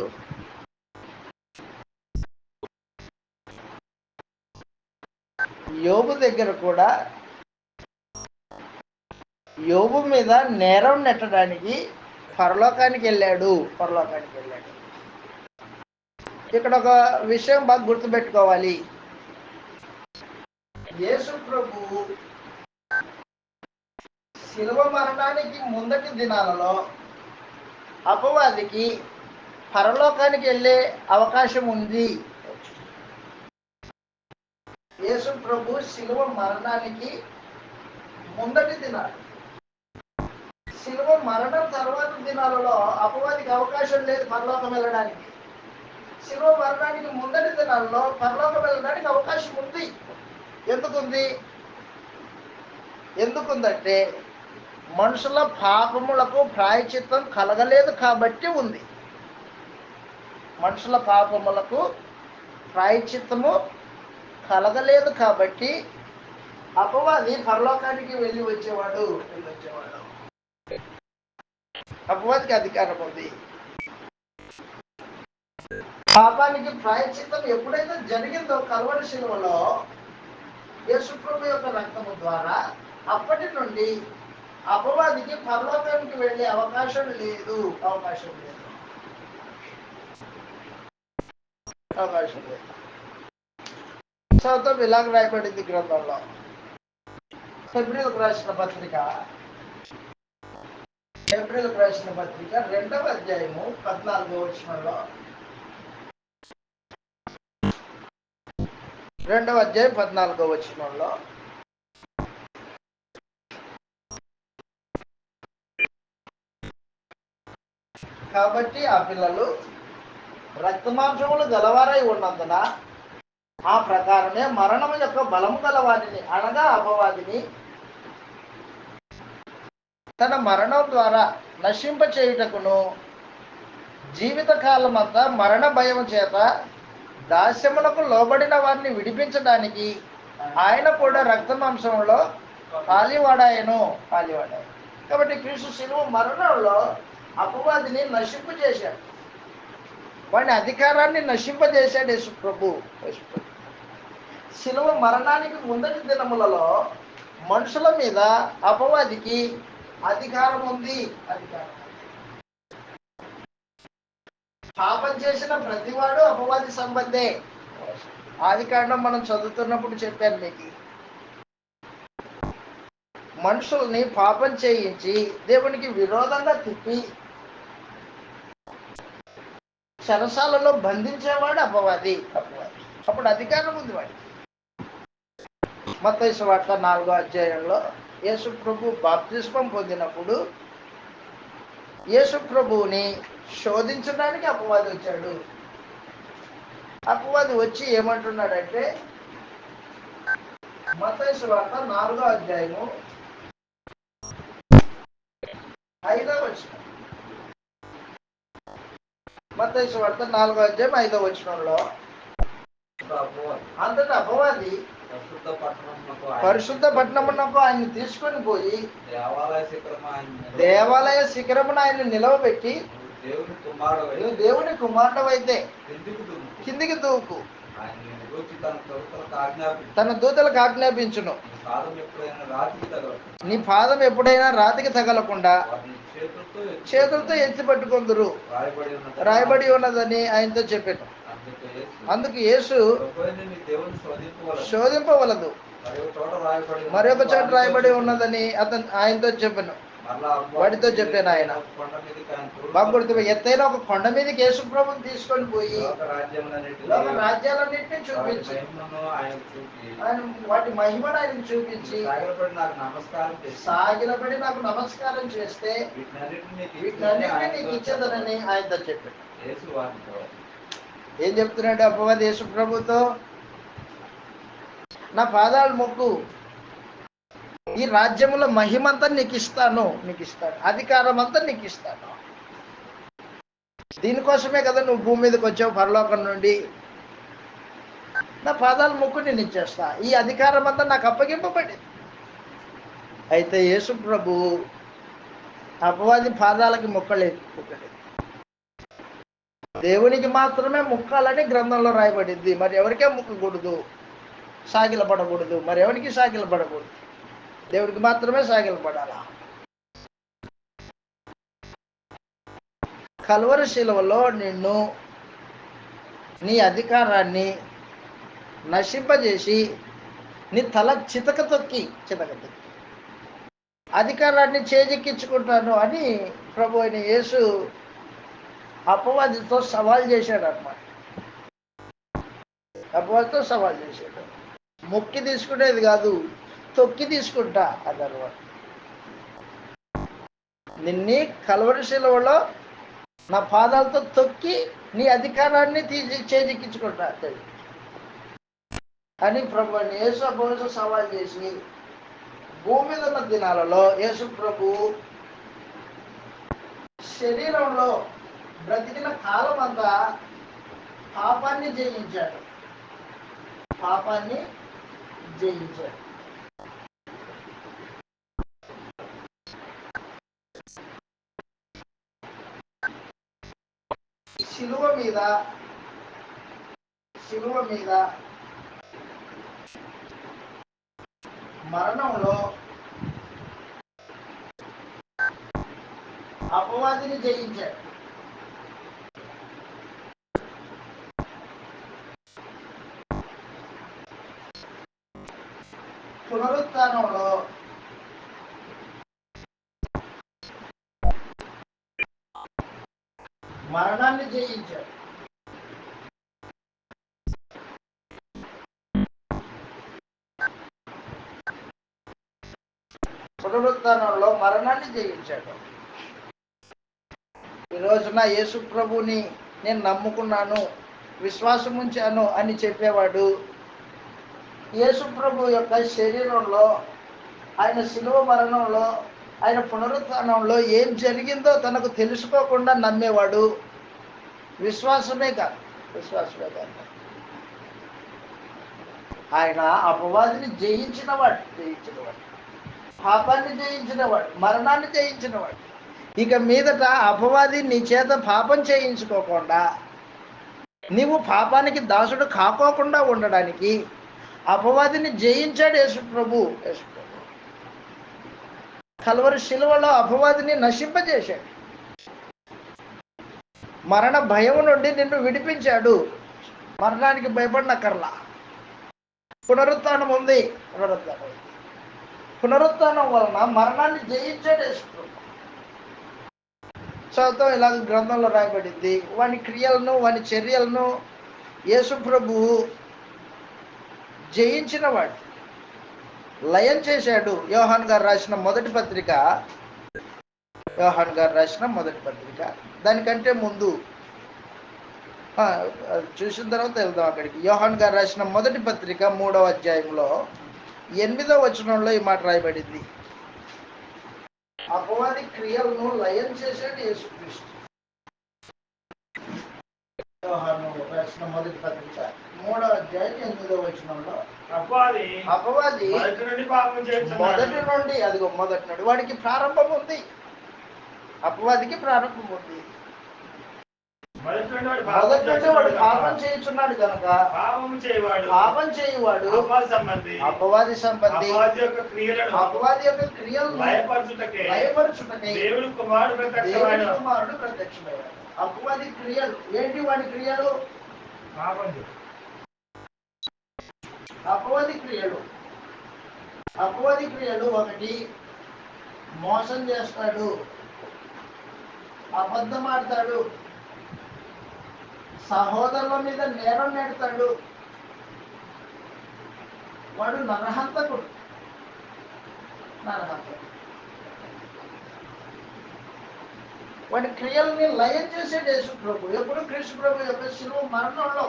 యోబు దగ్గర కూడా యోబు మీద నేరం నెట్టడానికి పరలోకానికి వెళ్ళాడు. ఇక్కడ ఒక విషయం బాగా గుర్తుపెట్టుకోవాలి. యేసు ప్రభువు శిలువ మరణానికి ముందటి దినాలలో అపవాదికి పరలోకానికి వెళ్ళే అవకాశం ఉంది. యేసు ప్రభు శిలువ మరణానికి ముందటి దినాలు, శిలువ మరణం తర్వాత దినాలలో అపవాదికి అవకాశం లేదు పరలోకం వెళ్ళడానికి. శిలువ మరణానికి ముందటి దినాలలో పరలోకం వెళ్ళడానికి అవకాశం ఉంది. ఎందుకుందంటే మనుషుల పాపములకు ప్రాయశ్చిత్తం కలగలేదు కాబట్టి ఉంది. మనుషుల పాపములకు ప్రాయశ్చిత్తము కలగలేదు కాబట్టి అపవాది పరలోకానికి వెళ్ళి వచ్చేవాడు. అపవాదికి అధికారం ఉంది. పాపానికి ప్రాయశ్చిత్తం ఎప్పుడైతే జరిగిందో కల్వరి శిలువలో యేసు ప్రభు యొక్క రక్తము ద్వారా అప్పటి నుండి అపవాదికి పరలోకానికి వెళ్ళే అవకాశం లేదు. చదువుతాం. ఇలాగ రాయబడింది గ్రంథంలో. హెబ్రీయులకు రాసిన పత్రిక 2వ అధ్యాయము 14వ వచనంలో 2వ అధ్యాయం 14వ వచనంలో కాబట్టి ఆ పిల్లలు రక్తమాంసములు గలవారై ఉన్నందున ఆ ప్రకారమే మరణము యొక్క బలము గలవాడిని అనగా అపవాదిని తన మరణం ద్వారా నశింప చేయుటకును జీవితకాలం అంతా మరణ భయం చేత దాస్యములకు లోబడిన వారిని విడిపించడానికి ఆయన కూడా రక్తమాంసంలో పాలివాడాయను. కాబట్టి క్రీస్తు శిలువ మరణంలో అపవాదిని నశింప చేశాడు. వాడి అధికారాన్ని నశింపజేశాడు యేసు ప్రభు. శిలువ మరణానికి ముందటి దినములలో మనుషుల మీద అపవాదికి అధికారం ఉంది. పాపం చేసిన ప్రతివాడు అపవాది సంబంధే. ఆదికాండం మనం చదువుతున్నప్పుడు చెప్పాను మీకు, మనుషుల్ని పాపం చేయించి దేవునికి విరోధంగా తిప్పి చెరసాలలో బంధించేవాడు అపవాది. అప్పుడు అధికారం ఉంది వాడికి. మత్తయి సువార్త 4వ అధ్యాయంలో యేసు ప్రభు బాప్తిస్మం పొందినప్పుడు యేసు ప్రభువుని శోధించడానికి అపవాది వచ్చాడు. అపవాది వచ్చి ఏమంటున్నాడంటే, మత్తయి సువార్త 4వ అధ్యాయము 5వ వచనం. మత్తయి సువార్త 4వ అధ్యాయం 5వ వచనంలో, అంతటా అపవాది పరిశుద్ధ పట్టణమునకు ఆయన తీసుకొని పోయి దేవాలయ శిఖరమున ఆయన నిలవబెట్టి, నువ్వు దేవుని కుమారుడవైతే కిందికి దూకు, తన దూతలకు ఆజ్ఞాపించును, నీ పాదం ఎప్పుడైనా రాతికి తగలకుండా చేతులతో ఎత్తి పట్టుకొందురు రాయబడి ఉన్నదని ఆయనతో చెప్పాను. అందుకు యేసు శోధింపవలదు, మరొక చోట రాయబడి ఉన్నదని ఆయనతో చెప్పాను. వాడితో చెప్పాను, ఆయన బాగుడుతూ ఎత్తైన ఒక కొండ మీదకి యేసు ప్రభుని తీసుకొని పోయి లోక రాజ్యాలన్నింటినీ చూపించి ఆయన వాటి మహిమను ఆయనకు చూపించి సాగిలపడి నాకు నమస్కారం చేస్తే వీటినన్నింటినీ నీకు ఇచ్చేదనని ఆయనతో చెప్పాడు. ఏం చెప్తున్నాడు అపవాది యేసు ప్రభుతో? నా పాదాలు మొక్కు, ఈ రాజ్యముల మహిమంతా నీకు ఇస్తాను, అధికారం అంతా నీకు ఇస్తాను. దీనికోసమే కదా నువ్వు భూమి మీదకి వచ్చావు పరలోకం నుండి. నా పాదాలు మొక్కు నేను ఇచ్చేస్తా, ఈ అధికారం అంతా నాకు అప్పగింపబడింది. అయితే యేసు ప్రభు అపవాది పాదాలకి మొక్కలేదు. దేవునికి మాత్రమే మొక్కాలని గ్రంథంలో రాయబడింది. మరి ఎవరికే మొక్కకూడదు, సాగిలపడకూడదు, మరి ఎవరికి సాగిలపడకూడదు, దేవుడికి మాత్రమే సాగిలపడాలా. కల్వరి శిలువలో నిన్ను నీ అధికారాన్ని నశింపజేసి నీ తల చితక తొక్కి అధికారాన్ని చేజెక్కించుకుంటాను అని ప్రభు అయిన యేసు అపవాదితో సవాల్ చేశాడు అన్నమాట. అపవాదితో సవాల్ చేశాడు. మొక్కి తీసుకునేది కాదు, తొక్కి తీసుకుంటా అదనమాట. నిన్ని కల్వరి శిలువలో నా పాదాలతో తొక్కి నీ అధికారాన్ని చేజెక్కించుకుంటా అని ప్రభు యేసు అపవాదితో సవాల్ చేసి భూమి మీద ఉన్న దినాలలో యేసు ప్రభు శరీరంలో బ్రతికిన కాలం అంతా పాపాన్ని జయించాడు. శిలువ మీద మరణంలో అపవాదిని జయించాడు. పునరుత్థానంలో మరణాన్ని జయించాడు. పునరుత్థానంలో మరణాన్ని జయించాడు. ఈ రోజున యేసు ప్రభుని నేను నమ్ముకున్నాను, విశ్వాసం ఉంచాను అని చెప్పేవాడు యేసు ప్రభు యొక్క శరీరంలో, ఆయన శిలువ మరణంలో, ఆయన పునరుత్థానంలో ఏం జరిగిందో తనకు తెలుసుకోకుండా నమ్మేవాడు విశ్వాసమే కాదు. ఆయన అపవాదిని జయించినవాడు, పాపాన్ని జయించినవాడు, మరణాన్ని జయించినవాడు. ఇక మీదట అపవాది నీ చేత పాపం చేయించుకోకుండా, నీవు పాపానికి దాసుడు కాకోకుండా ఉండడానికి అపవాదిని జయించాడు యేసు ప్రభు. కల్వరి శిలువలో అపవాదిని నశింపజేశాడు. మరణ భయం నుండి నిన్ను విడిపించాడు. మరణానికి భయపడినక్కర్లా. పునరుత్థానం ఉంది. పునరుత్థానం వలన మరణాన్ని జయించాడు యేసు ప్రభు. చదువుతాం, ఇలాగ గ్రంథంలో రాయబడింది. వాని క్రియలను వాని చర్యలను యేసు ప్రభువు జయించిన వాడు, లయం చేశాడు. యోహాన్ గారు రాసిన మొదటి పత్రిక, దానికంటే ముందు చూసిన తర్వాత వెళ్దాం అక్కడికి. యోహాన్ గారు రాసిన మొదటి పత్రిక 3వ అధ్యాయంలో 8వ వచనంలో ఈ మాట రాయబడింది. అపవాది క్రియలను లయం చేశాడు యేసుక్రీస్తు. యోహాను రాసిన మొదటి పత్రిక 3వ అధ్యాయం 8వ వచనంలో అపవాది మొదటి నుండి వాడికి ప్రారంభం ఉంది. అపవాదికి ప్రారంభం ఉంది. మొదటి నుండి వాడు పాపం చేయుచున్నాడు కనుక పాపం చేయువాడు అపవాది సంబంధి. అపవాది యొక్క క్రియలను లయపరచుటకై దేవుని కుమారుడు ప్రత్యక్షమయ్యాడు. అపవాది క్రియలు ఏంటి? వాడి క్రియలు అపవాది క్రియలు ఒకటి, మోసం చేస్తాడు, అబద్ధం ఆడతాడు, సహోదరుల మీద నేరం నెడతాడు, వాడు నరహంతకుడు. వాడి క్రియల్ని లయం చేసేది యేసు ప్రభు. ఎప్పుడు? క్రీస్తు ప్రభు యొక్క శిలువ మరణంలో.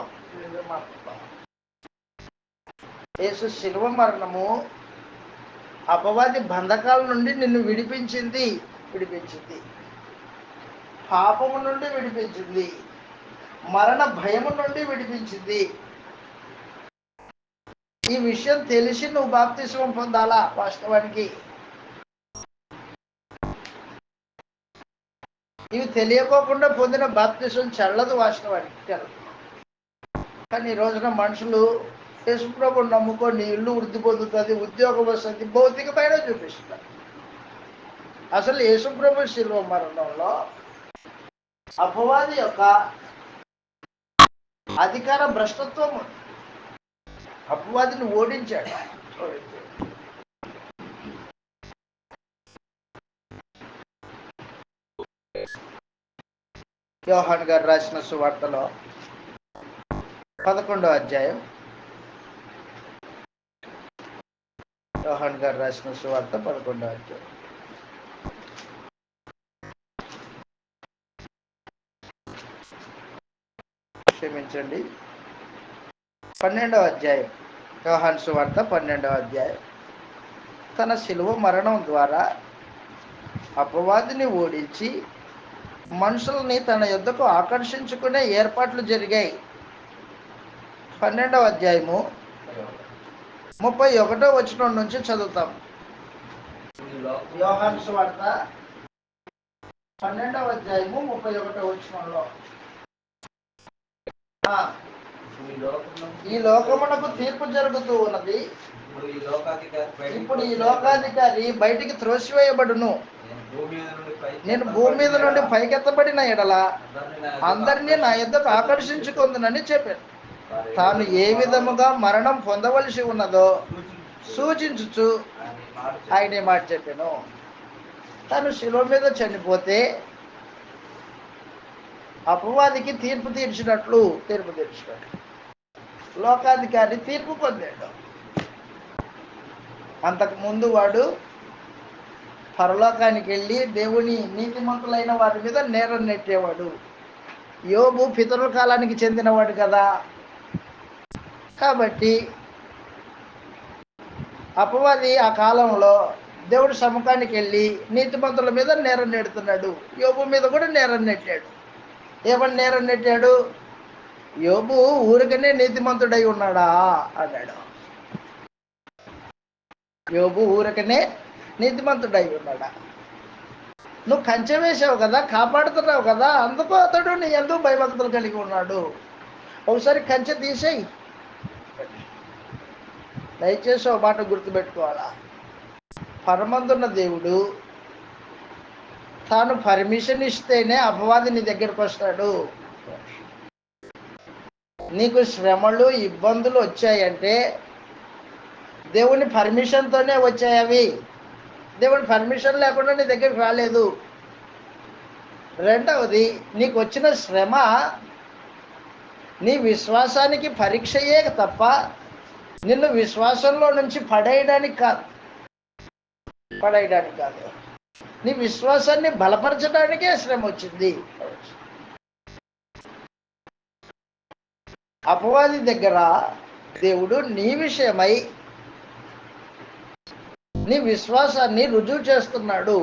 యేసు శిలువ మరణము అపవాది బంధకాల నుండి నిన్ను విడిపించింది. పాపము నుండి విడిపించింది, మరణ భయము నుండి విడిపించింది. ఈ విషయం తెలిసి నువ్వు బాప్తిస్మం పొందాలా. వాస్తవానికి ఇవి తెలియకోకుండా పొందిన బాప్తిస్మం చల్లదు. వాస్తవానికి చల్లదు. కానీ ఈ రోజున మనుషులు యేసుప్రభుని నమ్ముకొని ఇల్లు వృద్ధి పొందుతుంది, ఉద్యోగం వస్తుంది, భౌతికమైన చూపిస్తున్నారు. అసలు యేసుప్రభు శిలువ మరణంలో అపవాది యొక్క అధికార భ్రష్టత్వం, అపవాదిని ఓడించాడు. యోహాన్ గారు రాసిన సువార్తలో 11వ అధ్యాయం, యోహాన్ గారు రాసిన సువార్త 11వ అధ్యాయం క్షమించండి 12వ అధ్యాయం, యోహాను సువార్త 12వ అధ్యాయం. తన శిలువ మరణం ద్వారా అపవాదిని ఓడించి మనుషుల్ని తన యొద్దకు ఆకర్షించుకునే ఏర్పాట్లు జరిగాయి. 12వ అధ్యాయము 31వ వచనం నుంచి చదువుతాం. యోహాను సువార్త 12వ అధ్యాయము 31వ వచనంలో, ఈ లోకమునకు తీర్పు జరుగుతూ ఉన్నది. ఇప్పుడు ఈ లోకాధికారి బయటికి త్రోసివేయబడును. నేను భూమి మీద నుండి పైకెత్తబడిన ఎడల అందరినీ నా యొద్దకు ఆకర్షించుకుందునని చెప్పాను. తాను ఏ విధముగా మరణం పొందవలసి ఉన్నదో సూచించుచు ఆయన మాట చెప్పాను. తను శిలువ మీద చనిపోతే అపవాదికి తీర్పు తీర్చినట్లు లోకాధికారి తీర్పు పొందాడు. అంతకుముందు వాడు పరలోకానికి వెళ్ళి దేవుని నీతిమంతులైన వారి మీద నేరం నెట్టేవాడు. యోబు పితరుల కాలానికి చెందినవాడు కదా. కాబట్టి అపవాది ఆ కాలంలో దేవుడి సముఖానికి వెళ్ళి నీతిమంతుల మీద నేరం నెడుతున్నాడు. యోబు మీద కూడా నేరం నెట్టాడు. ఏమని నేరం నెట్టాడు? యోబు ఊరికనే నీతిమంతుడై ఉన్నాడా అన్నాడు. యోబు ఊరికనే నీతిమంతుడై ఉన్నాడా? నువ్వు కంచె వేసావు కదా, కాపాడుతున్నావు కదా, అందుకు అతడు నీ యందు భయభక్తులు కలిగి ఉన్నాడు. ఒకసారి కంచె తీసేయి. దయచేసి ఒక మాట గుర్తుపెట్టుకోవాలా. పరమందున్న దేవుడు తాను పర్మిషన్ ఇస్తేనే అపవాది నీ దగ్గరికి వస్తాడు. నీకు శ్రమలు ఇబ్బందులు వచ్చాయంటే దేవుని పర్మిషన్తోనే వచ్చాయి. అవి దేవుని పర్మిషన్ లేకుండా నీ దగ్గరికి రాలేదు. రెండవది, నీకు వచ్చిన శ్రమ నీ విశ్వాసానికి పరీక్షయే తప్ప నిన్ను విశ్వాసంలో నుంచి పడేయడానికి కాదు. నీ విశ్వాసాన్ని బలపరచడానికే శ్రమ వచ్చింది. అపవాది దగ్గర దేవుడు నీ విషయమై నీ విశ్వాసాన్ని రుజువు చేస్తున్నాడు.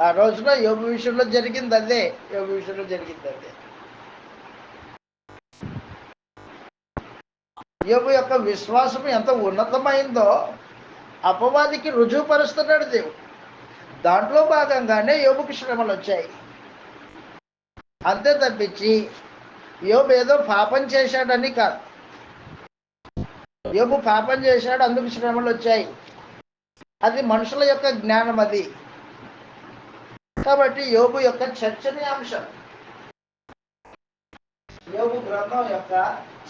ఆ రోజున యోబు విషయంలో జరిగింది అదే. యోబు యొక్క విశ్వాసం ఎంత ఉన్నతమైందో అపవాదికి రుజువుపరుస్తున్నాడు దేవుడు. దాంట్లో భాగంగానే యోబుకి శ్రమలు వచ్చాయి. అంతే తప్పించి యోబు ఏదో పాపం చేశాడని కాదు. యోబు పాపం చేశాడు, అందుకు శ్రమలు వచ్చాయి. అది మనుషుల యొక్క జ్ఞానం అది. కాబట్టి యోబు యొక్క చర్చనీయాంశం, యోబు గ్రంథం యొక్క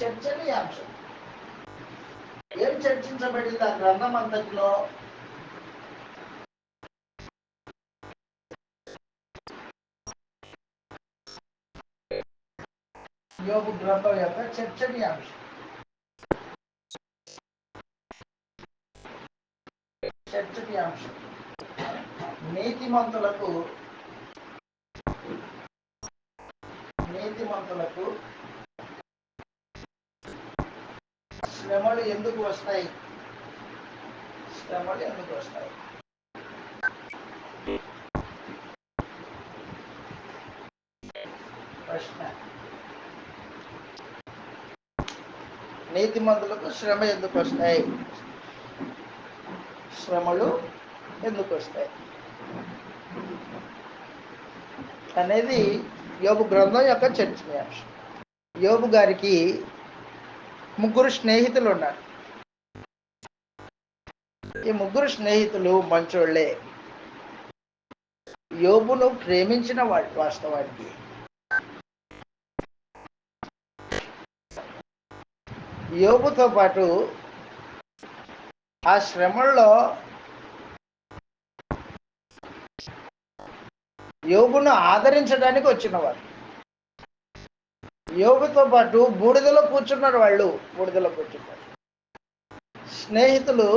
చర్చనీయాంశం ఏం చర్చించబడింది ఆ గ్రంథం అంతటిలో? యోబు గ్రంథం యొక్క చర్చనీయాంశం నీతిమంతులకు శ్రమలు ఎందుకు వస్తాయి? ప్రశ్న. నీతిమంతులకు శ్రమ ఎందుకు వస్తాయి? శ్రమలు ఎందుకు వస్తాయి అనేది యోబు గ్రంథం యొక్క చర్చనీయాంశం. యోబు గారికి 3 స్నేహితులు ఉన్నారు. ఈ 3 స్నేహితులు మంచోళ్లే. యోబును ప్రేమించిన వాడు. వాస్తవానికి యోబుతో పాటు ఆ శ్రమల్లో యోబును ఆదరించడానికి వచ్చినవారు. యోబుతో పాటు బూడిదలో కూర్చున్నారు. స్నేహితులు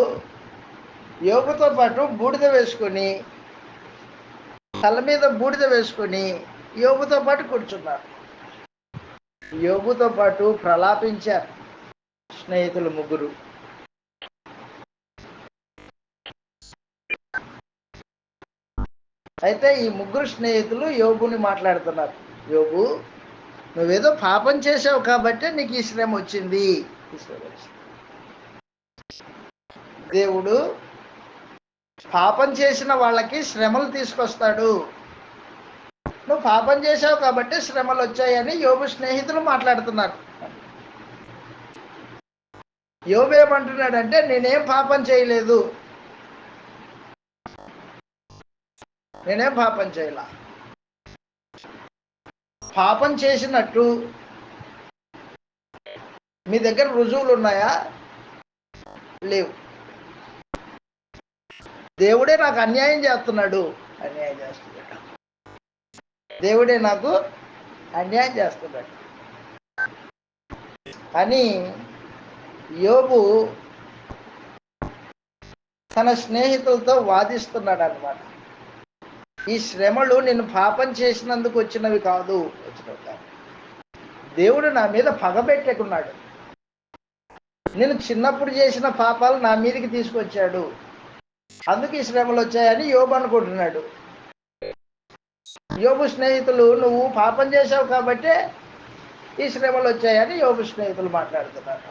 యోబుతో పాటు బూడిద వేసుకొని, తల మీద బూడిద వేసుకొని యోబుతో పాటు కూర్చున్నారు. యోబుతో పాటు ప్రలాపించారు స్నేహితులు 3. అయితే ఈ 3 స్నేహితులు యోబుని మాట్లాడుతున్నారు. యోబు, నువ్వేదో పాపం చేసావు కాబట్టి నీకు ఈ శ్రమ వచ్చింది. దేవుడు పాపం చేసిన వాళ్ళకి శ్రమలు తీసుకొస్తాడు. నువ్వు పాపం చేసావు కాబట్టి శ్రమలు వచ్చాయని యోబు స్నేహితులు మాట్లాడుతున్నారు. యోబు ఏమంటున్నాడంటే, నేనేం పాపం చేయలేదు, పాపం చేసినట్టు మీ దగ్గర రుజువులు ఉన్నాయా? లేవు. దేవుడే నాకు అన్యాయం చేస్తున్నాడు. దేవుడే నాకు అన్యాయం చేస్తున్నాడు అని యోబు తన స్నేహితులతో వాదిస్తున్నాడు అన్నమాట. ఈ శ్రమలు నేను పాపం చేసినందుకు వచ్చినవి కాదు. దేవుడు నా మీద పగబెట్టుకున్నాడు. నేను చిన్నప్పుడు చేసిన పాపాలు నా మీదకి తీసుకొచ్చాడు, అందుకు ఈ శ్రమలు వచ్చాయని యోబు అనుకుంటున్నాడు. యోబు స్నేహితులు, నువ్వు పాపం చేశావు కాబట్టి ఈ శ్రమలు వచ్చాయని యోబు స్నేహితులు మాట్లాడుతున్నారు.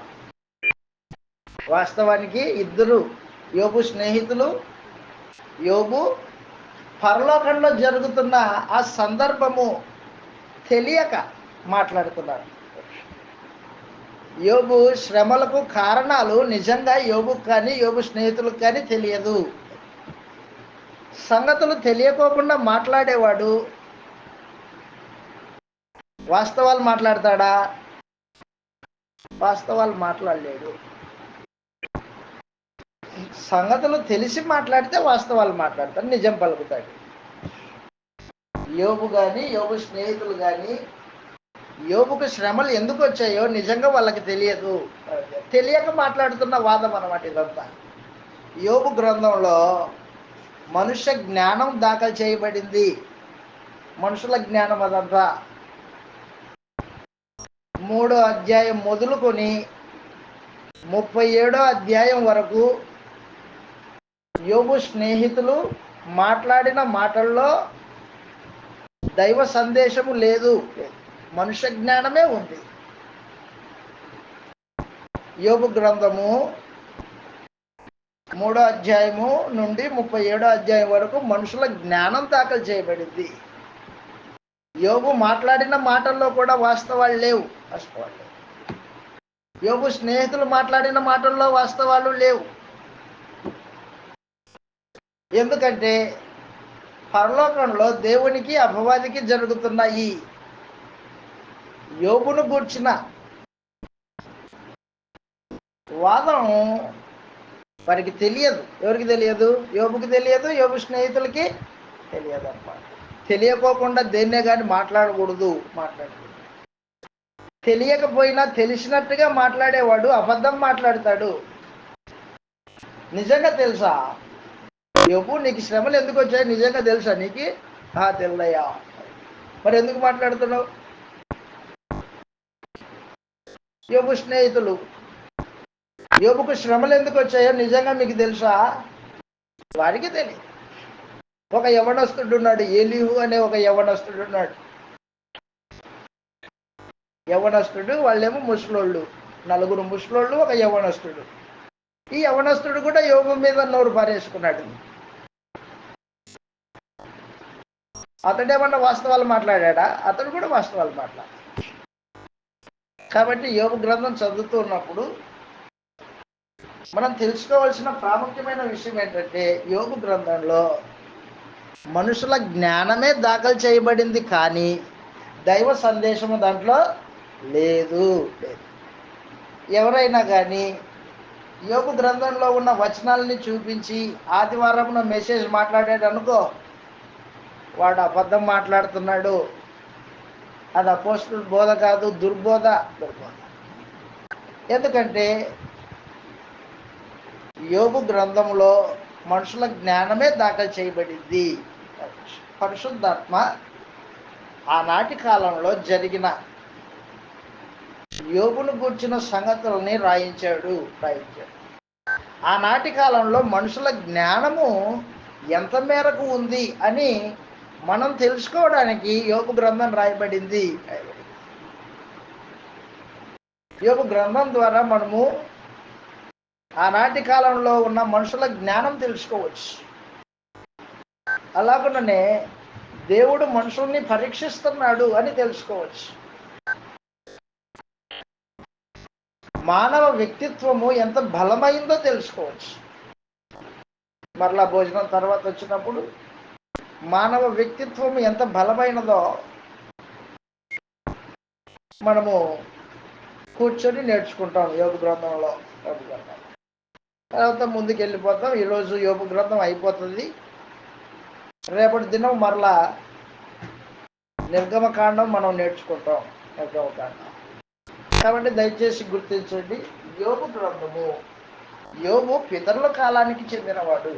వాస్తవానికి ఇద్దరు యోబు స్నేహితులు యోబు పరలోకంలో జరుగుతున్న ఆ సందర్భము తెలియక మాట్లాడుతున్నారు. యోబు శ్రమలకు కారణాలు నిజంగా యోబుకు కానీ యోబు స్నేహితులకు కానీ తెలియదు. సంగతులు తెలియకోకుండా మాట్లాడేవాడు వాస్తవాలు మాట్లాడతాడా? వాస్తవాలు మాట్లాడలేడు. సంగతులు తెలిసి మాట్లాడితే వాస్తవాలు మాట్లాడతాడు, నిజం పలుకుతాడు. యోబు కానీ యోబు స్నేహితులు కానీ యోబుకు శ్రమలు ఎందుకు వచ్చాయో నిజంగా వాళ్ళకి తెలియదు. తెలియక మాట్లాడుతున్న వాదం అన్నమాట ఇదంతా. యోబు గ్రంథంలో మనుష్య జ్ఞానం దాఖలు చేయబడింది. మనుషుల జ్ఞానం అదంతా 3వ అధ్యాయం మొదలుకొని 37వ అధ్యాయం వరకు యోబు స్నేహితులు మాట్లాడిన మాటల్లో దైవ సందేశము లేదు, మనుష్య జ్ఞానమే ఉంది. యోబు గ్రంథము 3వ అధ్యాయము నుండి 37వ అధ్యాయం వరకు మనుషుల జ్ఞానం దాఖలు చేయబడింది. యోబు మాట్లాడిన మాటల్లో కూడా వాస్తవాలు లేవు. యోబు స్నేహితులు మాట్లాడిన మాటల్లో వాస్తవాలు లేవు. ఎందుకంటే పరలోకంలో దేవునికి అపవాదికి జరుగుతున్న ఈ యోబును గూర్చిన వాదం వారికి తెలియదు. ఎవరికి తెలియదు? యోబుకి తెలియదు, యోబు స్నేహితులకి తెలియదు అన్నమాట. తెలియకోకుండా దేన్నే కానీ మాట్లాడకూడదు. తెలియకపోయినా తెలిసినట్టుగా మాట్లాడేవాడు అబద్ధం మాట్లాడతాడు. నిజంగా తెలుసా యోబు, నీకు శ్రమలు ఎందుకు వచ్చాయి నిజంగా తెలుసా నీకు? తెల్లయ్యా. మరి ఎందుకు మాట్లాడుతున్నావు? యోబు స్నేహితులు, యోబుకు శ్రమలు ఎందుకు వచ్చాయో నిజంగా మీకు తెలుసా? వారికి తెలియదు. ఒక యవనస్తుడు ఉన్నాడు, ఎలీహు అనే ఒక యవనస్తుడు ఉన్నాడు. యవనస్తుడు, వాళ్ళేమో ముసలోళ్ళు, 4 ముసలోళ్ళు, ఒక యవనస్తుడు. ఈ యవనస్తుడు కూడా యోబు మీద నోరు పారేసుకున్నాడు. అతడేమన్నా వాస్తవాలు మాట్లాడా? అతడు కూడా వాస్తవాలు మాట్లాడాడు. కాబట్టి యోబు గ్రంథం చదువుతూ ఉన్నప్పుడు మనం తెలుసుకోవాల్సిన ప్రాముఖ్యమైన విషయం ఏంటంటే, యోబు గ్రంథంలో మనుషుల జ్ఞానమే దాఖలు చేయబడింది, కానీ దైవ సందేశము దాంట్లో లేదు. ఎవరైనా కానీ యోబు గ్రంథంలో ఉన్న వచనాలని చూపించి ఆదివారంలో మెసేజ్ మాట్లాడాడు అనుకో, వాడు అబద్ధం మాట్లాడుతున్నాడు, అది అపోస్తలుల బోధ కాదు, దుర్బోధ. ఎందుకంటే యోబు గ్రంథంలో మనుషుల జ్ఞానమే దాఖలు చేయబడింది. పరిశుద్ధాత్మ ఆనాటి కాలంలో జరిగిన యోబును గూర్చిన సంగతులని రాయించాడు. ఆనాటి కాలంలో మనుషుల జ్ఞానము ఎంత మేరకు ఉంది అని మనం తెలుసుకోవడానికి యోబు గ్రంథం రాయబడింది. యోబు గ్రంథం ద్వారా మనము ఆనాటి కాలంలో ఉన్న మనుషుల జ్ఞానం తెలుసుకోవచ్చు. అలాగనే దేవుడు మనుషుల్ని పరీక్షిస్తున్నాడు అని తెలుసుకోవచ్చు. మానవ వ్యక్తిత్వము ఎంత బలమైందో తెలుసుకోవచ్చు. మరలా భోజనం తర్వాత వచ్చినప్పుడు మానవ వ్యక్తిత్వం ఎంత బలమైనదో మనము కూర్చొని నేర్చుకుంటాం యోబు గ్రంథంలో. తర్వాత ముందుకు వెళ్ళిపోతాం. ఈరోజు యోబు గ్రంథం అయిపోతుంది. రేపటి దినం మరలా నిర్గమకాండం మనం నేర్చుకుంటాం. నిర్గమకాండం కాబట్టి దయచేసి గుర్తించండి, యోబు గ్రంథము, యోబు పితరుల కాలానికి చెందినవాడు.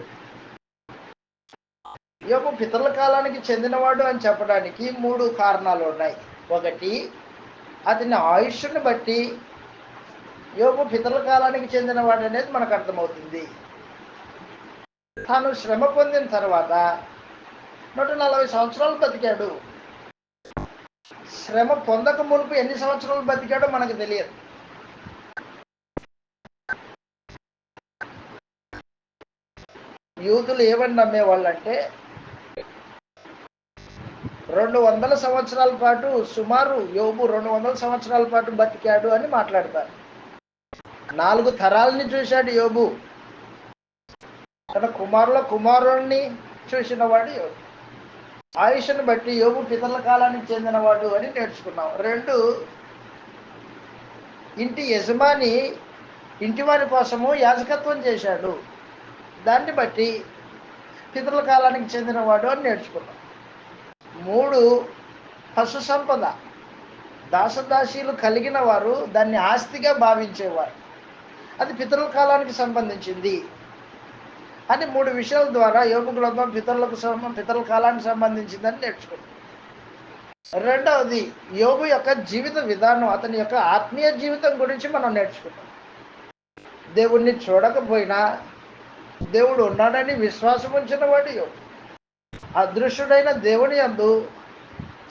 యోబు పితరుల కాలానికి చెందినవాడు అని చెప్పడానికి 3 కారణాలు ఉన్నాయి. ఒకటి, అతని ఆయుష్ని బట్టి యోబు పితరుల కాలానికి చెందినవాడు అనేది మనకు అర్థమవుతుంది. తాను శ్రమ పొందిన తర్వాత 140 సంవత్సరాలు బతికాడు. శ్రమ పొందక మునుపు ఎన్ని సంవత్సరాలు బతికాడో మనకు తెలియదు. యూదులు ఏమని నమ్మేవాళ్ళంటే 200 సంవత్సరాల పాటు, సుమారు యోబు 200 సంవత్సరాల పాటు బతికాడు అని మాట్లాడతారు. 4 తరాలని చూశాడు యోబు. తన కుమారుల కుమారుల్ని చూసినవాడు యోబు. ఆయుష్ను బట్టి యోబు పితరుల కాలానికి చెందినవాడు అని నేర్చుకున్నాం. 2, ఇంటి యజమాని ఇంటివారి కోసము యాజకత్వం చేశాడు, దాన్ని బట్టి పితరుల కాలానికి చెందినవాడు అని నేర్చుకున్నాం. 3, పశు సంపద, దాసదాసీలు కలిగిన వారు దాన్ని ఆస్తిగా భావించేవారు, అది పితరుల కాలానికి సంబంధించింది అని 3 విషయాల ద్వారా యోబు గ్రంథం పితరుల కాలానికి సంబంధించిందని నేర్చుకున్నాం. 2వది, యోబు యొక్క జీవిత విధానం, అతని యొక్క ఆత్మీయ జీవితం గురించి మనం నేర్చుకున్నాం. దేవుణ్ణి చూడకపోయినా దేవుడు ఉన్నాడని విశ్వాసం ఉంచిన వాడు యోబు. అదృశ్యుడైన దేవుని యందు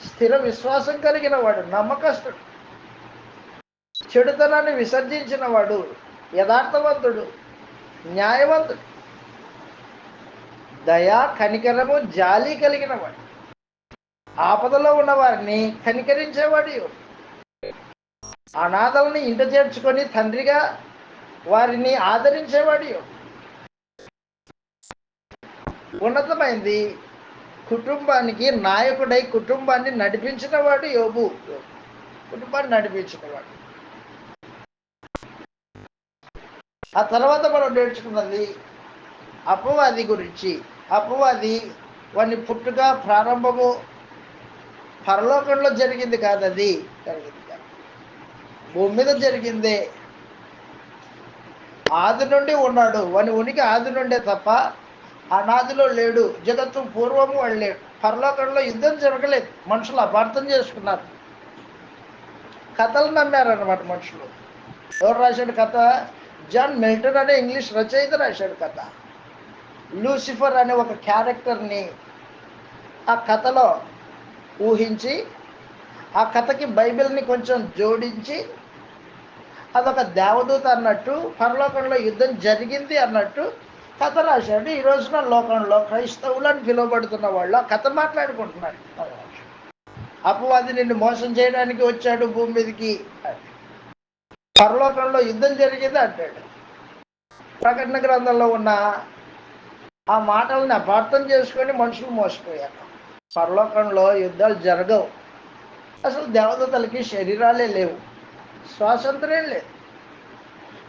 స్థిర విశ్వాసం కలిగిన వాడు, నమ్మకస్తుడు, చెడుతనాన్ని విసర్జించిన వాడు, యథార్థవంతుడు, న్యాయవంతుడు, దయా కనికరము జాలి కలిగిన వాడు, ఆపదలో ఉన్న వారిని కనికరించేవాడు యోబు. అనాథలను ఇంట చేర్చుకొని తండ్రిగా వారిని ఆదరించేవాడు యోబు. ఉన్నతమైంది, కుటుంబానికి నాయకుడై కుటుంబాన్ని నడిపించిన వాడు యోబు. కుటుంబాన్ని నడిపించినవాడు. ఆ తర్వాత మనం నేర్చుకున్నది అపవాది గురించి. అపవాది వాని పుట్టుక ప్రారంభము పరలోకంలో జరిగింది కాదు, అది జరిగింది కాదు, భూమి మీద జరిగిందే. ఆది నుండి ఉన్నాడు, వాని ఉనికి ఆది నుండే తప్ప అనాదిలో లేడు. జగత్తు పూర్వము వాడు లేడు. పరలోకంలో యుద్ధం జరగలేదు, మనుషులు అపార్థం చేసుకున్నారు, కథలు నమ్మారన్నమాట మనుషులు. ఎవరు రాశాడు కథ? జాన్ మిల్టన్ అనే ఇంగ్లీష్ రచయిత రాశాడు కథ. లూసిఫర్ అనే ఒక క్యారెక్టర్ని ఆ కథలో ఊహించి, ఆ కథకి బైబిల్ని కొంచెం జోడించి, అదొక దేవదూత అన్నట్టు, పరలోకంలో యుద్ధం జరిగింది అన్నట్టు కథ రాశాడు. ఈ రోజున లోకంలో క్రైస్తవులు అని పిలువబడుతున్న వాళ్ళు ఆ కథ మాట్లాడుకుంటున్నారు. అపవాది నిన్ను మోసం చేయడానికి వచ్చాడు భూమి మీదకి, పరలోకంలో యుద్ధం జరిగింది అంటాడు. ప్రకటన గ్రంథంలో ఉన్న ఆ మాటలను అపార్థం చేసుకొని మనుషులు మోసపోయారు. పరలోకంలో యుద్ధాలు జరగవు. అసలు దేవదూతలకి శరీరాలే లేవు, స్వాతంత్ర్యం లేదు,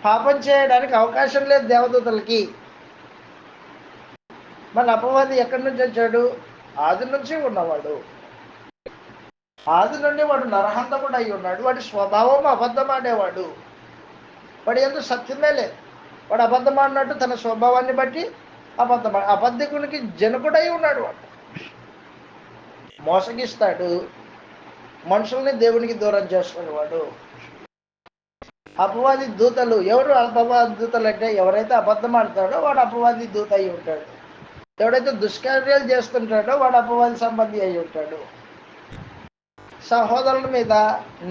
పాపం చేయడానికి అవకాశం లేదు దేవదూతలకి. మన అపవాది ఎక్కడి నుంచి వచ్చాడు? ఆది నుంచి ఉన్నవాడు. ఆది నుండి వాడు నరహంతకుడు అయి ఉన్నాడు. వాడి స్వభావం అబద్ధం ఆడేవాడు. వాడు ఎందుకు సత్యమే లేదు. వాడు అబద్ధం ఆడినట్టు తన స్వభావాన్ని బట్టి అబద్ధికునికి జనకుడై ఉన్నాడు. వాడు మోసగిస్తాడు, మనుషుల్ని దేవునికి దూరం చేస్తాడు. వాడు అపవాది దూతలు. ఎవరు అపవాది దూతలు అంటే ఎవరైతే అబద్ధం ఆడతాడో వాడు అపవాది దూత అయి ఉంటాడు. ఎవడైతే దుష్కార్యాలు చేస్తుంటాడో వాడు అపవాది సంబంధి అయి ఉంటాడు. సహోదరుల మీద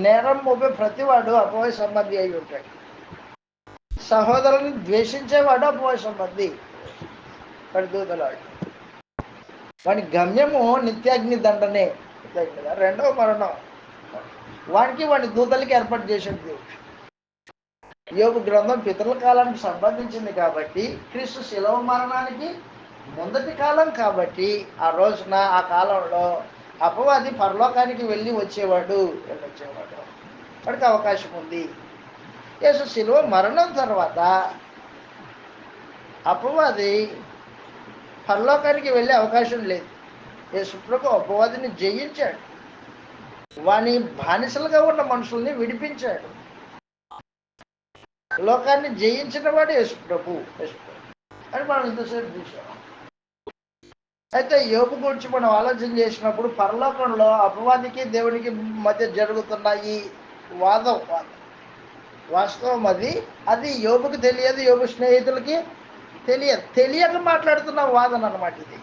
నేరం మోపే ప్రతివాడు అపవాది సంబంధి అయి ఉంటాడు. సహోదరుని ద్వేషించేవాడు అపవాది సంబంధి, వాడి దూతలాడు. వాడి గమ్యము నిత్యాగ్ని దండనే, రెండవ మరణం. వాడికి వాడి దూతలకి ఏర్పాటు చేసేది దేవుడు. యోబు గ్రంథం పితరుల కాలానికి సంబంధించింది కాబట్టి, క్రీస్తు శిలువ మరణానికి మొదటి కాలం కాబట్టి, ఆ రోజున ఆ కాలంలో అపవాది పరలోకానికి వెళ్ళి వచ్చేవాడు. వాడికి అవకాశం ఉంది. యేసు శిలువ మరణం తర్వాత అపవాది పరలోకానికి వెళ్ళే అవకాశం లేదు. యేసు ప్రభు అపవాదిని జయించాడు, వాని బానిసలుగా ఉన్న మనుషుల్ని విడిపించాడు. లోకాన్ని జయించిన వాడు యేసు ప్రభు అని మనం ఇంతసేపు చూసాం. అయితే యోబు గురించి మనం ఆలోచన చేసినప్పుడు పరలోకంలో అపవాదికి దేవునికి మధ్య జరుగుతున్న ఈ వాదం వాస్తవం. అది యోబుకి తెలియదు, యోబు స్నేహితులకి తెలియదు. తెలియక మాట్లాడుతున్న వాదన అన్నమాట ఇది.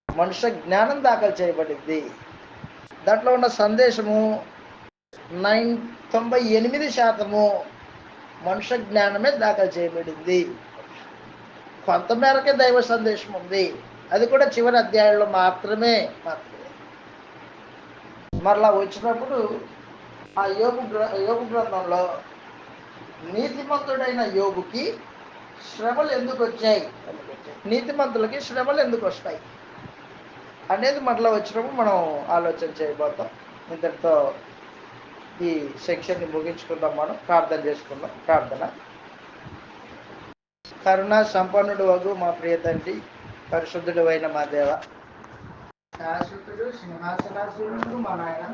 మనుష్య జ్ఞానం దాఖలు చేయబడింది. దాంట్లో ఉన్న సందేశము 98% మనుష్య జ్ఞానమే దాఖలు చేయబడింది. కొంతమేరకే దైవ సందేశం ఉంది, అది కూడా చివరి అధ్యాయంలో మాత్రమే. మరలా వచ్చినప్పుడు ఆ యోబు గ్రంథంలో నీతిమంతుడైన యోబుకి శ్రమలు ఎందుకు వచ్చాయి అని నీతిమంతులకి శ్రమలు ఎందుకు వస్తాయి అనేది మరలా వచ్చినప్పుడు మనం ఆలోచన చేయబోతాం. ఇంతటితో ఈ సెక్షన్ని ముగించుకుందాం. మనం ప్రార్థన చేసుకుందాం. ప్రార్థన. కరుణా సంపన్నుడు వగు మా ప్రియ తండ్రి, పరిశుద్ధుడు అయిన మా దేవ, శాశ్వతుడు సింహాసనాసీనుడు మా నాయన,